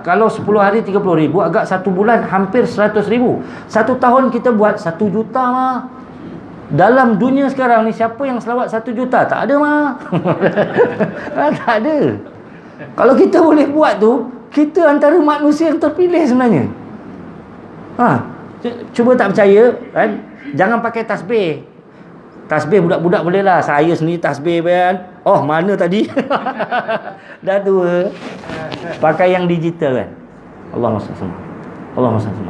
Kalau 10 hari 30,000, agak satu bulan hampir 100,000. Satu tahun kita buat 1 juta mah. Dalam dunia sekarang ni, siapa yang selawat 1 juta? Tak ada mah. Tak ada. Kalau kita boleh buat tu, kita antara manusia yang terpilih sebenarnya. Cuba tak percaya, kan? Jangan pakai tasbih. Tasbih budak-budak boleh lah. Saya sendiri tasbih kan. Oh, mana tadi? Dah tua. Pakai yang digital kan. Allahumma salli. Allahumma salli.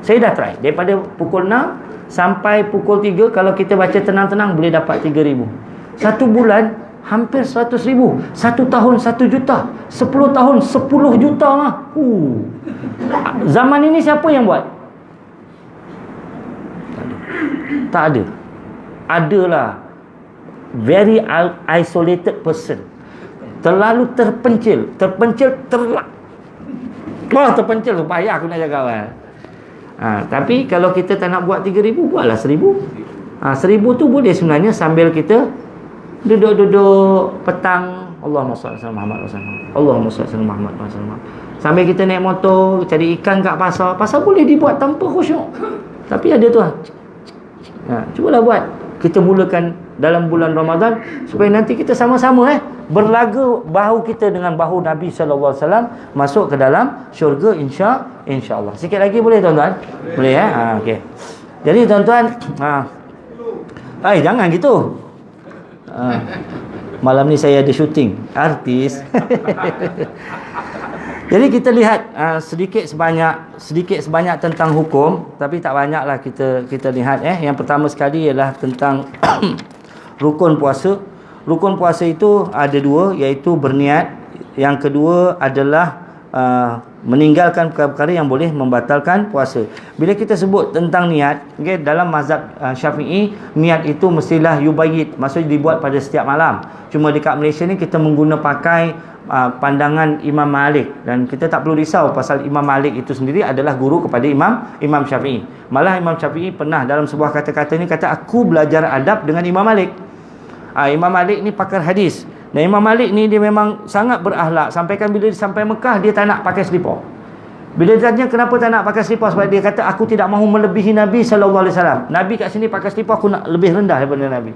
Saya dah try. Daripada pukul 6 sampai pukul 3, kalau kita baca tenang-tenang boleh dapat 3000. Satu bulan hampir 100,000. Satu tahun 1 juta. 10 tahun 10 juta mah. Zaman ini siapa yang buat? Tak ada. Adalah very isolated person. Terlalu terpencil supaya aku nak jaga awal. Tapi kalau kita tak nak buat 3000, buatlah 1000. 1000 tu boleh sebenarnya sambil kita duduk-duduk petang. Allahumma shalli ala Muhammad wa sallam. Allahumma shalli ala Muhammad wa sallam. Sambil kita naik motor cari ikan kat pasar. Pasar boleh dibuat tanpa khusyuk. Tapi ada tu cubalah buat. Kita mulakan dalam bulan Ramadan supaya nanti kita sama-sama berlaga bahu kita dengan bahu Nabi sallallahu alaihi wasallam masuk ke dalam syurga insya-Allah. Sikit lagi boleh, tuan-tuan? Boleh okey. Jadi tuan-tuan, jangan gitu. Malam ni saya ada syuting artis. Jadi kita lihat sedikit sebanyak tentang hukum, tapi tak banyaklah kita lihat. Yang pertama sekali ialah tentang rukun puasa. Rukun puasa itu ada 2, iaitu berniat. Yang kedua adalah meninggalkan perkara-perkara yang boleh membatalkan puasa. Bila kita sebut tentang niat, dalam mazhab Syafi'i, niat itu mestilah yubayyit, maksudnya dibuat pada setiap malam. Cuma dekat Malaysia ni kita pakai pandangan Imam Malik, dan kita tak perlu risau pasal Imam Malik itu sendiri adalah guru kepada Imam Syafi'i. Malah Imam Syafi'i pernah dalam sebuah kata-kata ni kata, aku belajar adab dengan Imam Malik. Imam Malik ni pakar hadis, dan Imam Malik ni dia memang sangat berakhlak, sampaikan bila dia sampai Mekah dia tak nak pakai selipar. Bila dia tanya kenapa tak nak pakai selipar, sebab dia kata aku tidak mahu melebihi Nabi sallallahu alaihi wasallam. Nabi kat sini pakai selipar, aku nak lebih rendah daripada Nabi.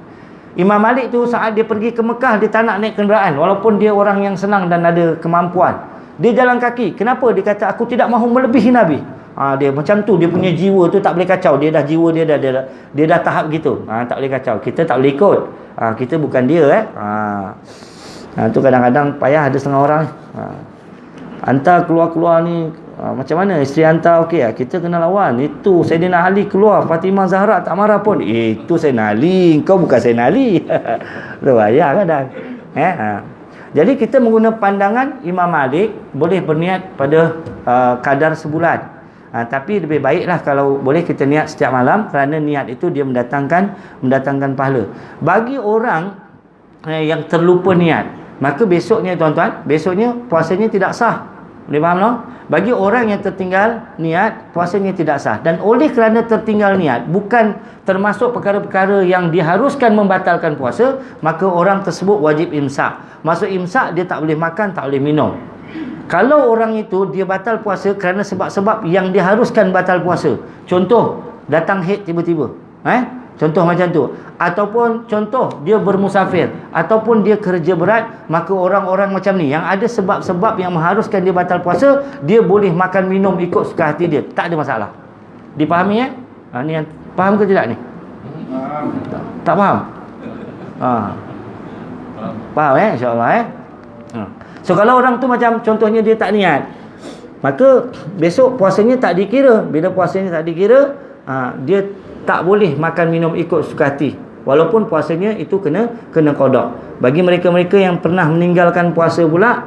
Imam Malik tu saat dia pergi ke Mekah, dia tak nak naik kenderaan walaupun dia orang yang senang dan ada kemampuan. Dia jalan kaki. Kenapa? Dia kata aku tidak mahu melebihi Nabi. Dia macam tu, dia punya jiwa tu tak boleh kacau. Dia dah tahap gitu. Tak boleh kacau. Kita tak boleh ikut. Kita bukan dia tu kadang-kadang payah ada setengah orang. Hantar keluar-keluar ni macam mana? Isteri hantar okey kita kena lawan. Itu Saidina Ali keluar, Fatimah Zahra tak marah pun. Itu Saidina Ali, kau bukan Saidina Ali. Payah kadang. Jadi kita menggunakan pandangan Imam Malik, boleh berniat pada kadar sebulan. Tapi lebih baiklah kalau boleh kita niat setiap malam, kerana niat itu dia mendatangkan pahala. Bagi orang yang terlupa niat, maka besoknya tuan-tuan, besoknya puasanya tidak sah. Boleh faham tak? Bagi orang yang tertinggal niat, puasanya tidak sah. Dan oleh kerana tertinggal niat, bukan termasuk perkara-perkara yang diharuskan membatalkan puasa, maka orang tersebut wajib imsak. Maksud imsak, dia tak boleh makan, tak boleh minum. Kalau orang itu dia batal puasa kerana sebab-sebab yang diharuskan batal puasa. Contoh, datang haid tiba-tiba. Contoh macam tu. Ataupun contoh, dia bermusafir. Ataupun dia kerja berat. Maka orang-orang macam ni, yang ada sebab-sebab yang mengharuskan dia batal puasa, dia boleh makan minum ikut suka hati dia. Tak ada masalah. Dipahami ya? Ni yang faham ke tidak ni? Tak faham? Faham InsyaAllah So kalau orang tu macam contohnya dia tak niat, maka besok puasanya tak dikira. Bila puasanya tak dikira, dia tak boleh makan minum ikut suka hati. Walaupun puasanya itu kena qada. Bagi mereka-mereka yang pernah meninggalkan puasa pula,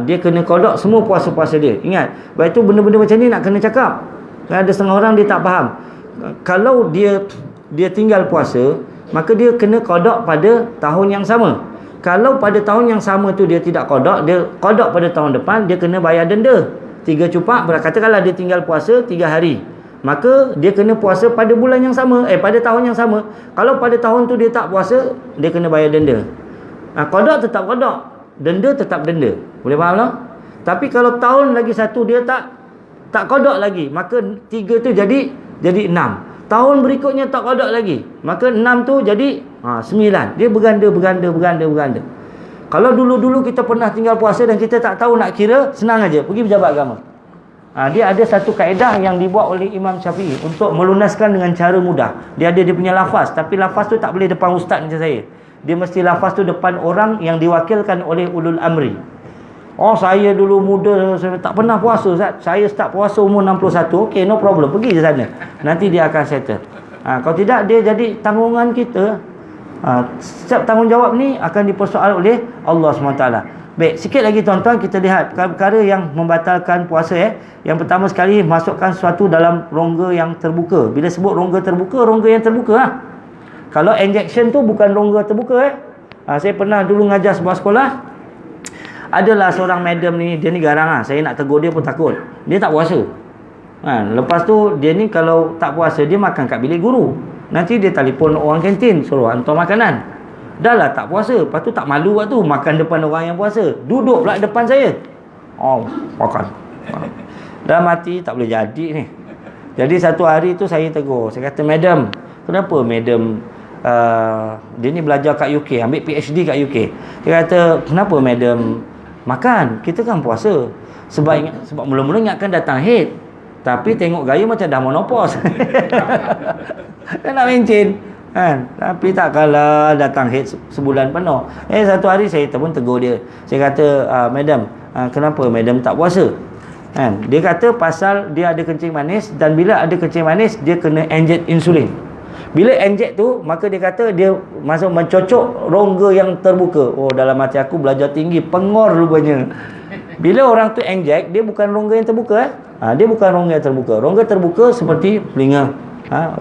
dia kena qada semua puasa-puasa dia. Ingat, baik tu benda-benda macam ni nak kena cakap. Ada setengah orang dia tak faham. Kalau dia tinggal puasa, maka dia kena qada pada tahun yang sama. Kalau pada tahun yang sama tu dia tidak qada, dia qada pada tahun depan, dia kena bayar denda 3 cupak. Katakanlah dia tinggal puasa 3 hari, maka dia kena puasa pada bulan yang sama, pada tahun yang sama. Kalau pada tahun tu dia tak puasa, dia kena bayar denda. Qada tetap qada, denda tetap denda. Boleh faham tak? Tapi kalau tahun lagi satu dia tak qada lagi, maka 3 tu jadi 6. Tahun berikutnya tak qada lagi, maka 6 tu jadi 9. Dia berganda. Kalau dulu-dulu kita pernah tinggal puasa dan kita tak tahu nak kira, senang aja, pergi pejabat agama. Dia ada satu kaedah yang dibuat oleh Imam Syafi'i untuk melunaskan dengan cara mudah. Dia ada dia punya lafaz, tapi lafaz tu tak boleh depan ustaz macam saya. Dia mesti lafaz tu depan orang yang diwakilkan oleh ulul amri. Saya dulu muda, saya tak pernah puasa Ustaz. Saya start puasa umur 61. Okey, no problem, pergi je sana. Nanti dia akan settle. Kalau tidak, dia jadi tanggungan kita. Setiap tanggungjawab ni akan dipersoal oleh Allah SWT. Baik, sikit lagi tuan-tuan, kita lihat perkara yang membatalkan puasa. Yang pertama sekali, masukkan sesuatu dalam rongga yang terbuka. Bila sebut rongga terbuka, rongga yang terbuka. Kalau injection tu bukan rongga terbuka. Saya pernah dulu ngajar sebuah sekolah. Adalah seorang madam ni, dia ni garang saya nak tegur dia pun takut. Dia tak puasa. Lepas tu dia ni kalau tak puasa, dia makan kat bilik guru. Nanti dia telefon orang kantin, suruh hantar makanan. Dah lah tak puasa, lepas tu tak malu waktu makan depan orang yang puasa. Duduk pula depan saya. Makan. Dah mati, tak boleh jadi ni. Jadi satu hari tu saya tegur. Saya kata, madam, kenapa madam dia ni belajar kat UK, ambil PhD kat UK. Dia kata, kenapa madam makan? Kita kan puasa. Sebab mula-mula ingatkan datang haid, tapi tengok gaya macam dah menopause. Kan nak mencin kan? Tapi tak kalah datang haid sebulan penuh. Satu hari saya pun tegur dia. Saya kata, madam, kenapa madam tak puasa? Dia kata pasal dia ada kencing manis, dan bila ada kencing manis dia kena inject insulin. Bila inject tu, maka dia kata dia masuk mencocok rongga yang terbuka. Dalam hati aku belajar tinggi, pengor rupanya. Bila orang tu inject, dia bukan rongga yang terbuka. Dia bukan rongga yang terbuka. Rongga terbuka seperti telinga,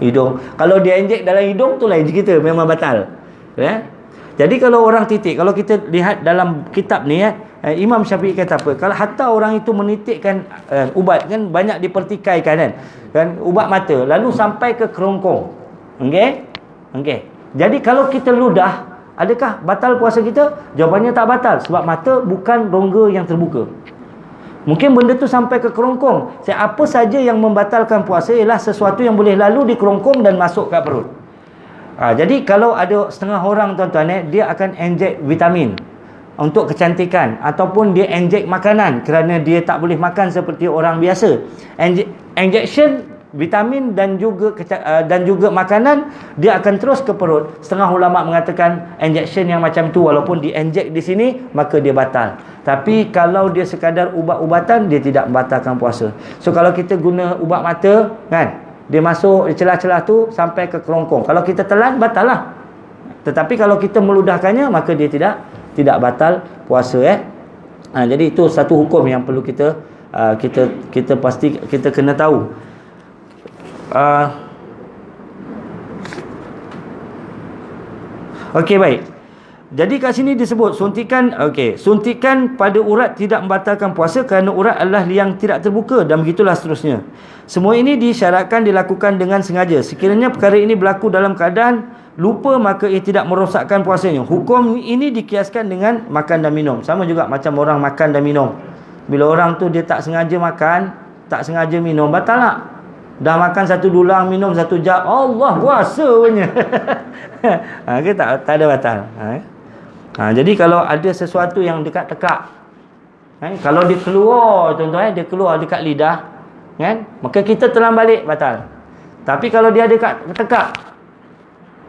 hidung. Kalau dia inject dalam hidung tu lain cerita, memang batal. Jadi kalau orang titik, kalau kita lihat dalam kitab ni Imam Syafi'i kata apa? Kalau hatta orang itu menitikkan ubat, kan banyak dipertikaikan kan ubat mata, lalu sampai ke kerongkong. Okey. Jadi kalau kita ludah, adakah batal puasa kita? Jawapannya tak batal, sebab mata bukan rongga yang terbuka. Mungkin benda tu sampai ke kerongkong. Apa saja yang membatalkan puasa ialah sesuatu yang boleh lalu di kerongkong dan masuk ke perut. Jadi kalau ada setengah orang tuan-tuan, dia akan inject vitamin untuk kecantikan, ataupun dia inject makanan kerana dia tak boleh makan seperti orang biasa. Injection vitamin dan juga makanan, dia akan terus ke perut. Setengah ulama mengatakan injection yang macam tu, walaupun di inject di sini, maka dia batal. Tapi kalau dia sekadar ubat-ubatan, dia tidak membatalkan puasa. So kalau kita guna ubat mata kan, dia masuk celah-celah tu sampai ke kerongkong. Kalau kita telan, batal lah. Tetapi kalau kita meludahkannya, maka dia tidak batal puasa. Jadi itu satu hukum yang perlu kita pasti kita kena tahu. Okey, baik. Jadi kat sini disebut suntikan, suntikan pada urat tidak membatalkan puasa kerana urat adalah liang tidak terbuka, dan begitulah seterusnya. Semua ini disyaratkan dilakukan dengan sengaja. Sekiranya perkara ini berlaku dalam keadaan lupa, maka ia tidak merosakkan puasanya. Hukum ini dikiaskan dengan makan dan minum. Sama juga macam orang makan dan minum. Bila orang tu dia tak sengaja makan, tak sengaja minum, batal tak? Dah makan satu dulang, minum satu jam, Allah puasa punya. Tak ada batal. Jadi kalau ada sesuatu yang dekat tekak, kalau dia keluar, tuan-tuan, dia keluar dekat lidah, maka kita telan balik, batal. Tapi kalau dia dekat tekak,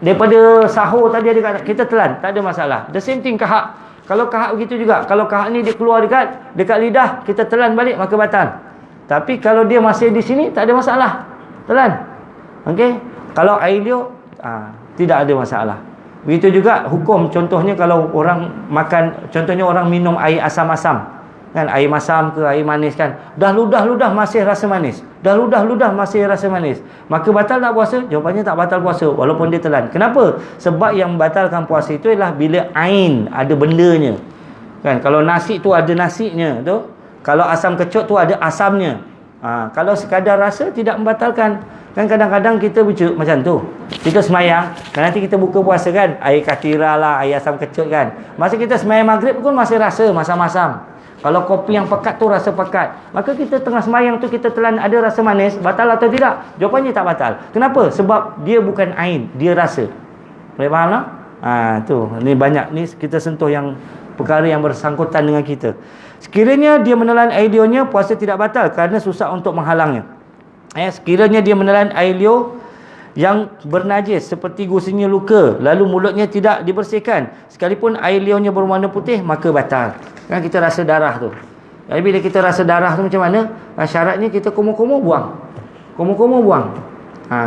daripada sahur tadi ada kita telan, tak ada masalah. The same thing kahak. Kalau kahak begitu juga. Kalau kahak ni dia keluar dekat lidah, kita telan balik, maka batal. Tapi kalau dia masih di sini, tak ada masalah, telan. Okey. Kalau air liur, tidak ada masalah. Begitu juga hukum, contohnya kalau orang makan, contohnya orang minum air asam-asam, air masam ke air manis dah ludah-ludah masih rasa manis, maka batal tak puasa? Jawapannya tak batal puasa walaupun dia telan. Kenapa? Sebab yang membatalkan puasa itu ialah bila ain, ada bendanya. Kalau nasi tu ada nasinya tu, kalau asam kecut tu ada asamnya. Kalau sekadar rasa tidak membatalkan. Kadang-kadang kita macam tu, kita semayang, nanti kita buka puasa air katira lah, air asam kecut masa kita semayang maghrib pun masih rasa masam-masam. Kalau kopi yang pekat tu rasa pekat, maka kita tengah semayang tu kita telan ada rasa manis, batal atau tidak? Jawapannya tak batal. Kenapa? Sebab dia bukan ain, dia rasa. Boleh faham tak? Tu, ni banyak ni kita sentuh yang perkara yang bersangkutan dengan kita. Sekiranya dia menelan air liurnya, puasa tidak batal kerana susah untuk menghalangnya. Sekiranya dia menelan air liur yang bernajis seperti gusinya luka, lalu mulutnya tidak dibersihkan, sekalipun air liurnya berwarna putih, maka batal. Kita rasa darah tu. Jadi bila kita rasa darah tu macam mana? Syaratnya kita kumur-kumur buang.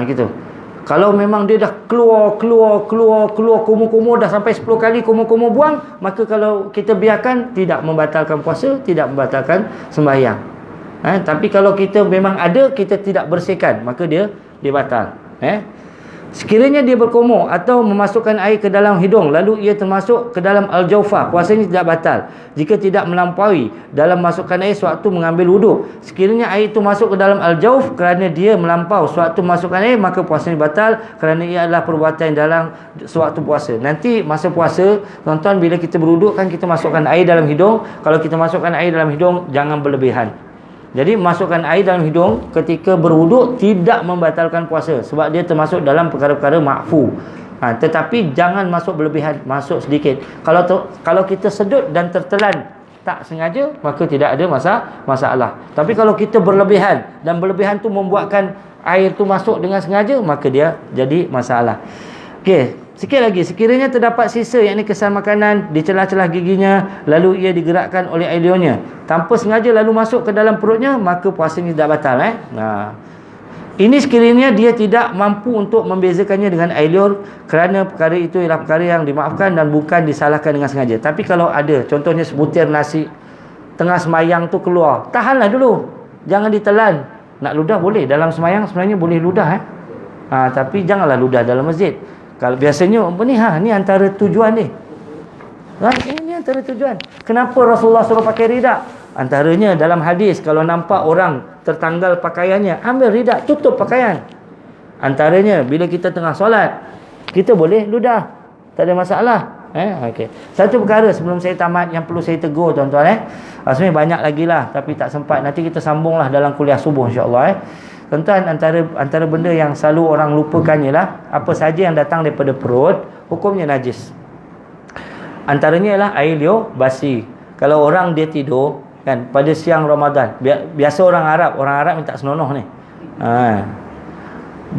Gitu. Kalau memang dia dah keluar kumur-kumur dah sampai 10 kali kumur-kumur buang, maka kalau kita biarkan, tidak membatalkan puasa, tidak membatalkan sembahyang. Tapi kalau kita memang ada, kita tidak bersihkan, maka dia batal. Sekiranya dia berkumur atau memasukkan air ke dalam hidung, lalu ia termasuk ke dalam al-jawfah, puasanya tidak batal jika tidak melampaui dalam masukkan air sewaktu mengambil wuduk. Sekiranya air itu masuk ke dalam al-jawf kerana dia melampau sewaktu masukkan air, maka puasanya batal kerana ia adalah perbuatan dalam sewaktu puasa. Nanti masa puasa, tuan-tuan, bila kita berwuduk kita masukkan air dalam hidung. Kalau kita masukkan air dalam hidung, jangan berlebihan. Jadi masukkan air dalam hidung ketika berwuduk tidak membatalkan puasa, sebab dia termasuk dalam perkara-perkara makfu. Tetapi jangan masuk berlebihan, masuk sedikit. Kalau kita sedut dan tertelan tak sengaja, maka tidak ada masalah. Tapi kalau kita berlebihan, dan berlebihan tu membuatkan air tu masuk dengan sengaja, maka dia jadi masalah. Okey. Sikit lagi, sekiranya terdapat sisa, yakni kesan makanan di celah-celah giginya, lalu ia digerakkan oleh air liurnya tanpa sengaja lalu masuk ke dalam perutnya, maka puasanya tidak batal. Ini sekiranya dia tidak mampu untuk membezakannya dengan air liur, kerana perkara itu ialah perkara yang dimaafkan dan bukan disalahkan dengan sengaja. Tapi kalau ada, contohnya sebutir nasi tengah semayang tu keluar, tahanlah dulu, jangan ditelan. Nak ludah boleh, dalam semayang sebenarnya boleh ludah. Tapi janganlah ludah dalam masjid. Kalau biasanya ni antara tujuan ni. Ini antara tujuan. Kenapa Rasulullah suruh pakai ridak? Antaranya dalam hadis, kalau nampak orang tertanggal pakaiannya, ambil ridak, tutup pakaian. Antaranya bila kita tengah solat, kita boleh ludah, tak ada masalah. Okey. Satu perkara sebelum saya tamat yang perlu saya tegur, tuan-tuan. Sebenarnya banyak lagi lah, tapi tak sempat. Nanti kita sambunglah dalam kuliah subuh, insya-Allah. Tuan-tuan, antara benda yang selalu orang lupakan ialah apa saja yang datang daripada perut, hukumnya najis. Antaranya ialah air liur basi. Kalau orang dia tidur pada siang Ramadan, biasa orang Arab minta senonoh ni.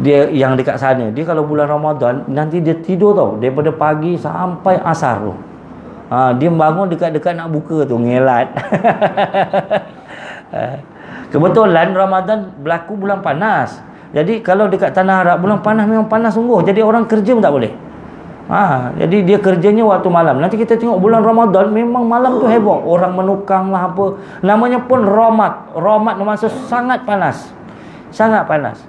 Dia yang dekat sana, dia kalau bulan Ramadan nanti dia tidur tau daripada pagi sampai asar tu. Dia bangun dekat-dekat nak buka tu, ngelat. Kebetulan Ramadan berlaku bulan panas. Jadi kalau dekat tanah Arab bulan panas memang panas sungguh. Jadi orang kerja pun tak boleh. Jadi dia kerjanya waktu malam. Nanti kita tengok bulan Ramadan memang malam tu heboh. Orang menukang lah apa. Namanya pun Ramat. Ramat bermaksud sangat panas. Sangat panas.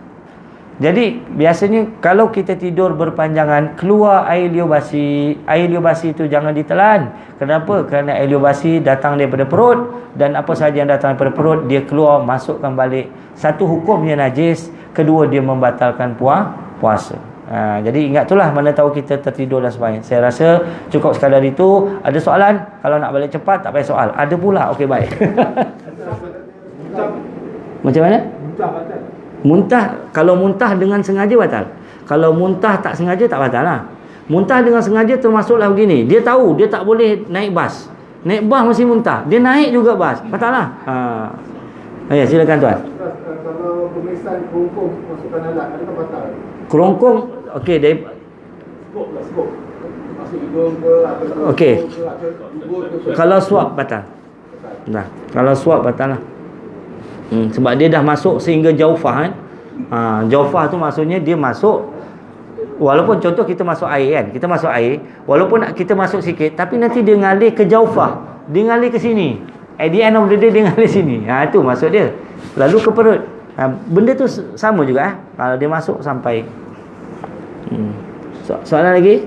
Jadi biasanya kalau kita tidur berpanjangan, keluar air liur basi. Air liur basi itu jangan ditelan. Kenapa? Kerana air liur basi datang daripada perut, dan apa sahaja yang datang daripada perut dia keluar, masukkan balik. Satu, hukumnya najis. Kedua, dia membatalkan puasa. Jadi ingat itulah, mana tahu kita tertidur dan sebagainya. Saya rasa cukup sekadar itu. Ada soalan? Kalau nak balik cepat tak payah soal. Ada pula. Okey, baik. Macam mana? Muntah, kalau muntah dengan sengaja batal. Kalau muntah tak sengaja tak batal lah. Muntah dengan sengaja termasuklah begini. Dia tahu dia tak boleh naik bas. Naik bas masih muntah. Dia naik juga bas. Batal lah. Ya, silakan tuan. Kalau pemeriksaan kerongkong masukkan alat, adakah batal? Kerongkong, okey, dari Skop. Masuk hidung ke atau okey. ke Kalau swab batal. Nah, kalau swab batal lah. Sebab dia dah masuk sehingga jaufah kan. Jaufah tu maksudnya dia masuk, walaupun contoh kita masuk air kan, kita masuk air, walaupun kita masuk sikit, tapi nanti dia ngalir ke jaufah, dia ngalir ke sini. At the end of the day dia ngalir sini. Itu maksud dia. Lalu ke perut. Benda tu sama juga kalau dia masuk sampai. Soalan lagi?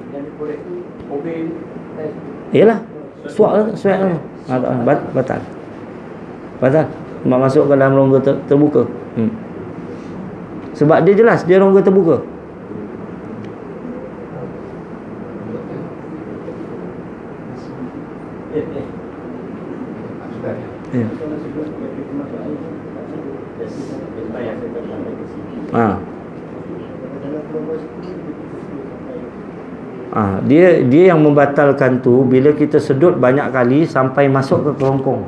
Yalah. Swab. Batal. Masuk ke dalam rongga terbuka. Sebab dia jelas dia rongga terbuka. Dia yang membatalkan tu bila kita sedut banyak kali sampai masuk ke kerongkong.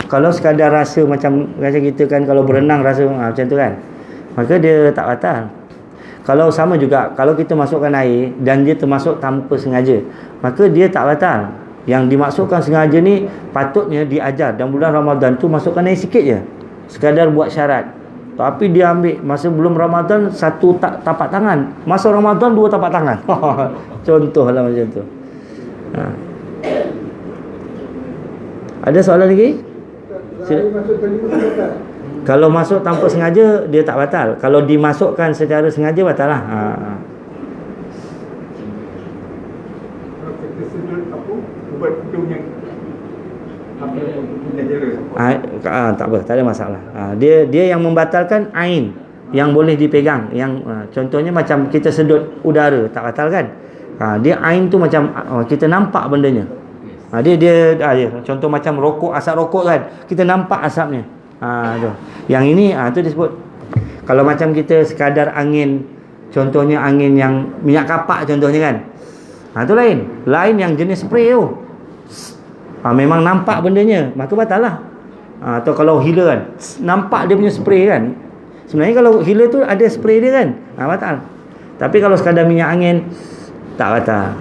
Kalau sekadar rasa macam kita kan, kalau berenang rasa macam tu kan, maka dia tak batal. Kalau sama juga, kalau kita masukkan air dan dia termasuk tanpa sengaja, maka dia tak batal. Yang dimasukkan sengaja ni patutnya diajar. Dan bulan Ramadan tu masukkan air sikit je, sekadar buat syarat. Tapi dia ambil masa belum Ramadan satu tapak tangan, masa Ramadan dua tapak tangan. Contohlah macam tu. Ada soalan lagi? Kalau masuk tanpa sengaja dia tak batal. Kalau dimasukkan secara sengaja batal lah. Tak apa, tak ada masalah. Dia yang membatalkan ain yang boleh dipegang, yang contohnya macam kita sedut udara tak batal kan. Dia ain tu macam kita nampak bendanya. Dia contoh macam rokok, asap rokok kan, kita nampak asapnya. Tu. Yang ini tu disebut. Kalau macam kita sekadar angin, contohnya angin yang minyak kapak contohnya kan, tu lain yang jenis spray tu. Memang nampak bendanya, maka batal lah. Atau kalau healer kan, nampak dia punya spray kan, sebenarnya kalau healer tu ada spray dia kan, batal. Tapi kalau sekadar minyak angin tak batal.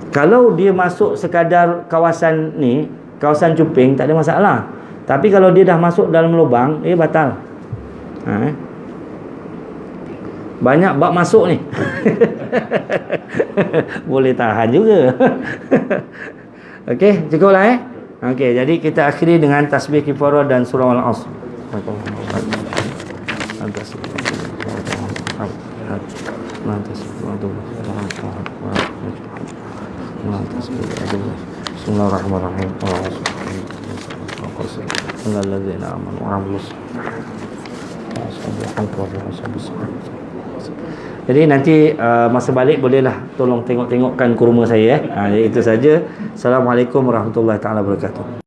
Kalau dia masuk sekadar kawasan ni, kawasan cuping, tak ada masalah. Tapi kalau dia dah masuk dalam lubang, batal. Banyak bab masuk ni. Boleh tahan juga. Okey, cukuplah Okey, jadi kita akhiri dengan tasbih kifarah dan surah Al-Asr. Bismillahirrahmanirrahim. Alladzina amanu wa 'amilus solihati. Jadi nanti masa balik bolehlah tolong tengok-tengokkan kurma saya. Itu saja. Assalamualaikum warahmatullahi taala wabarakatuh.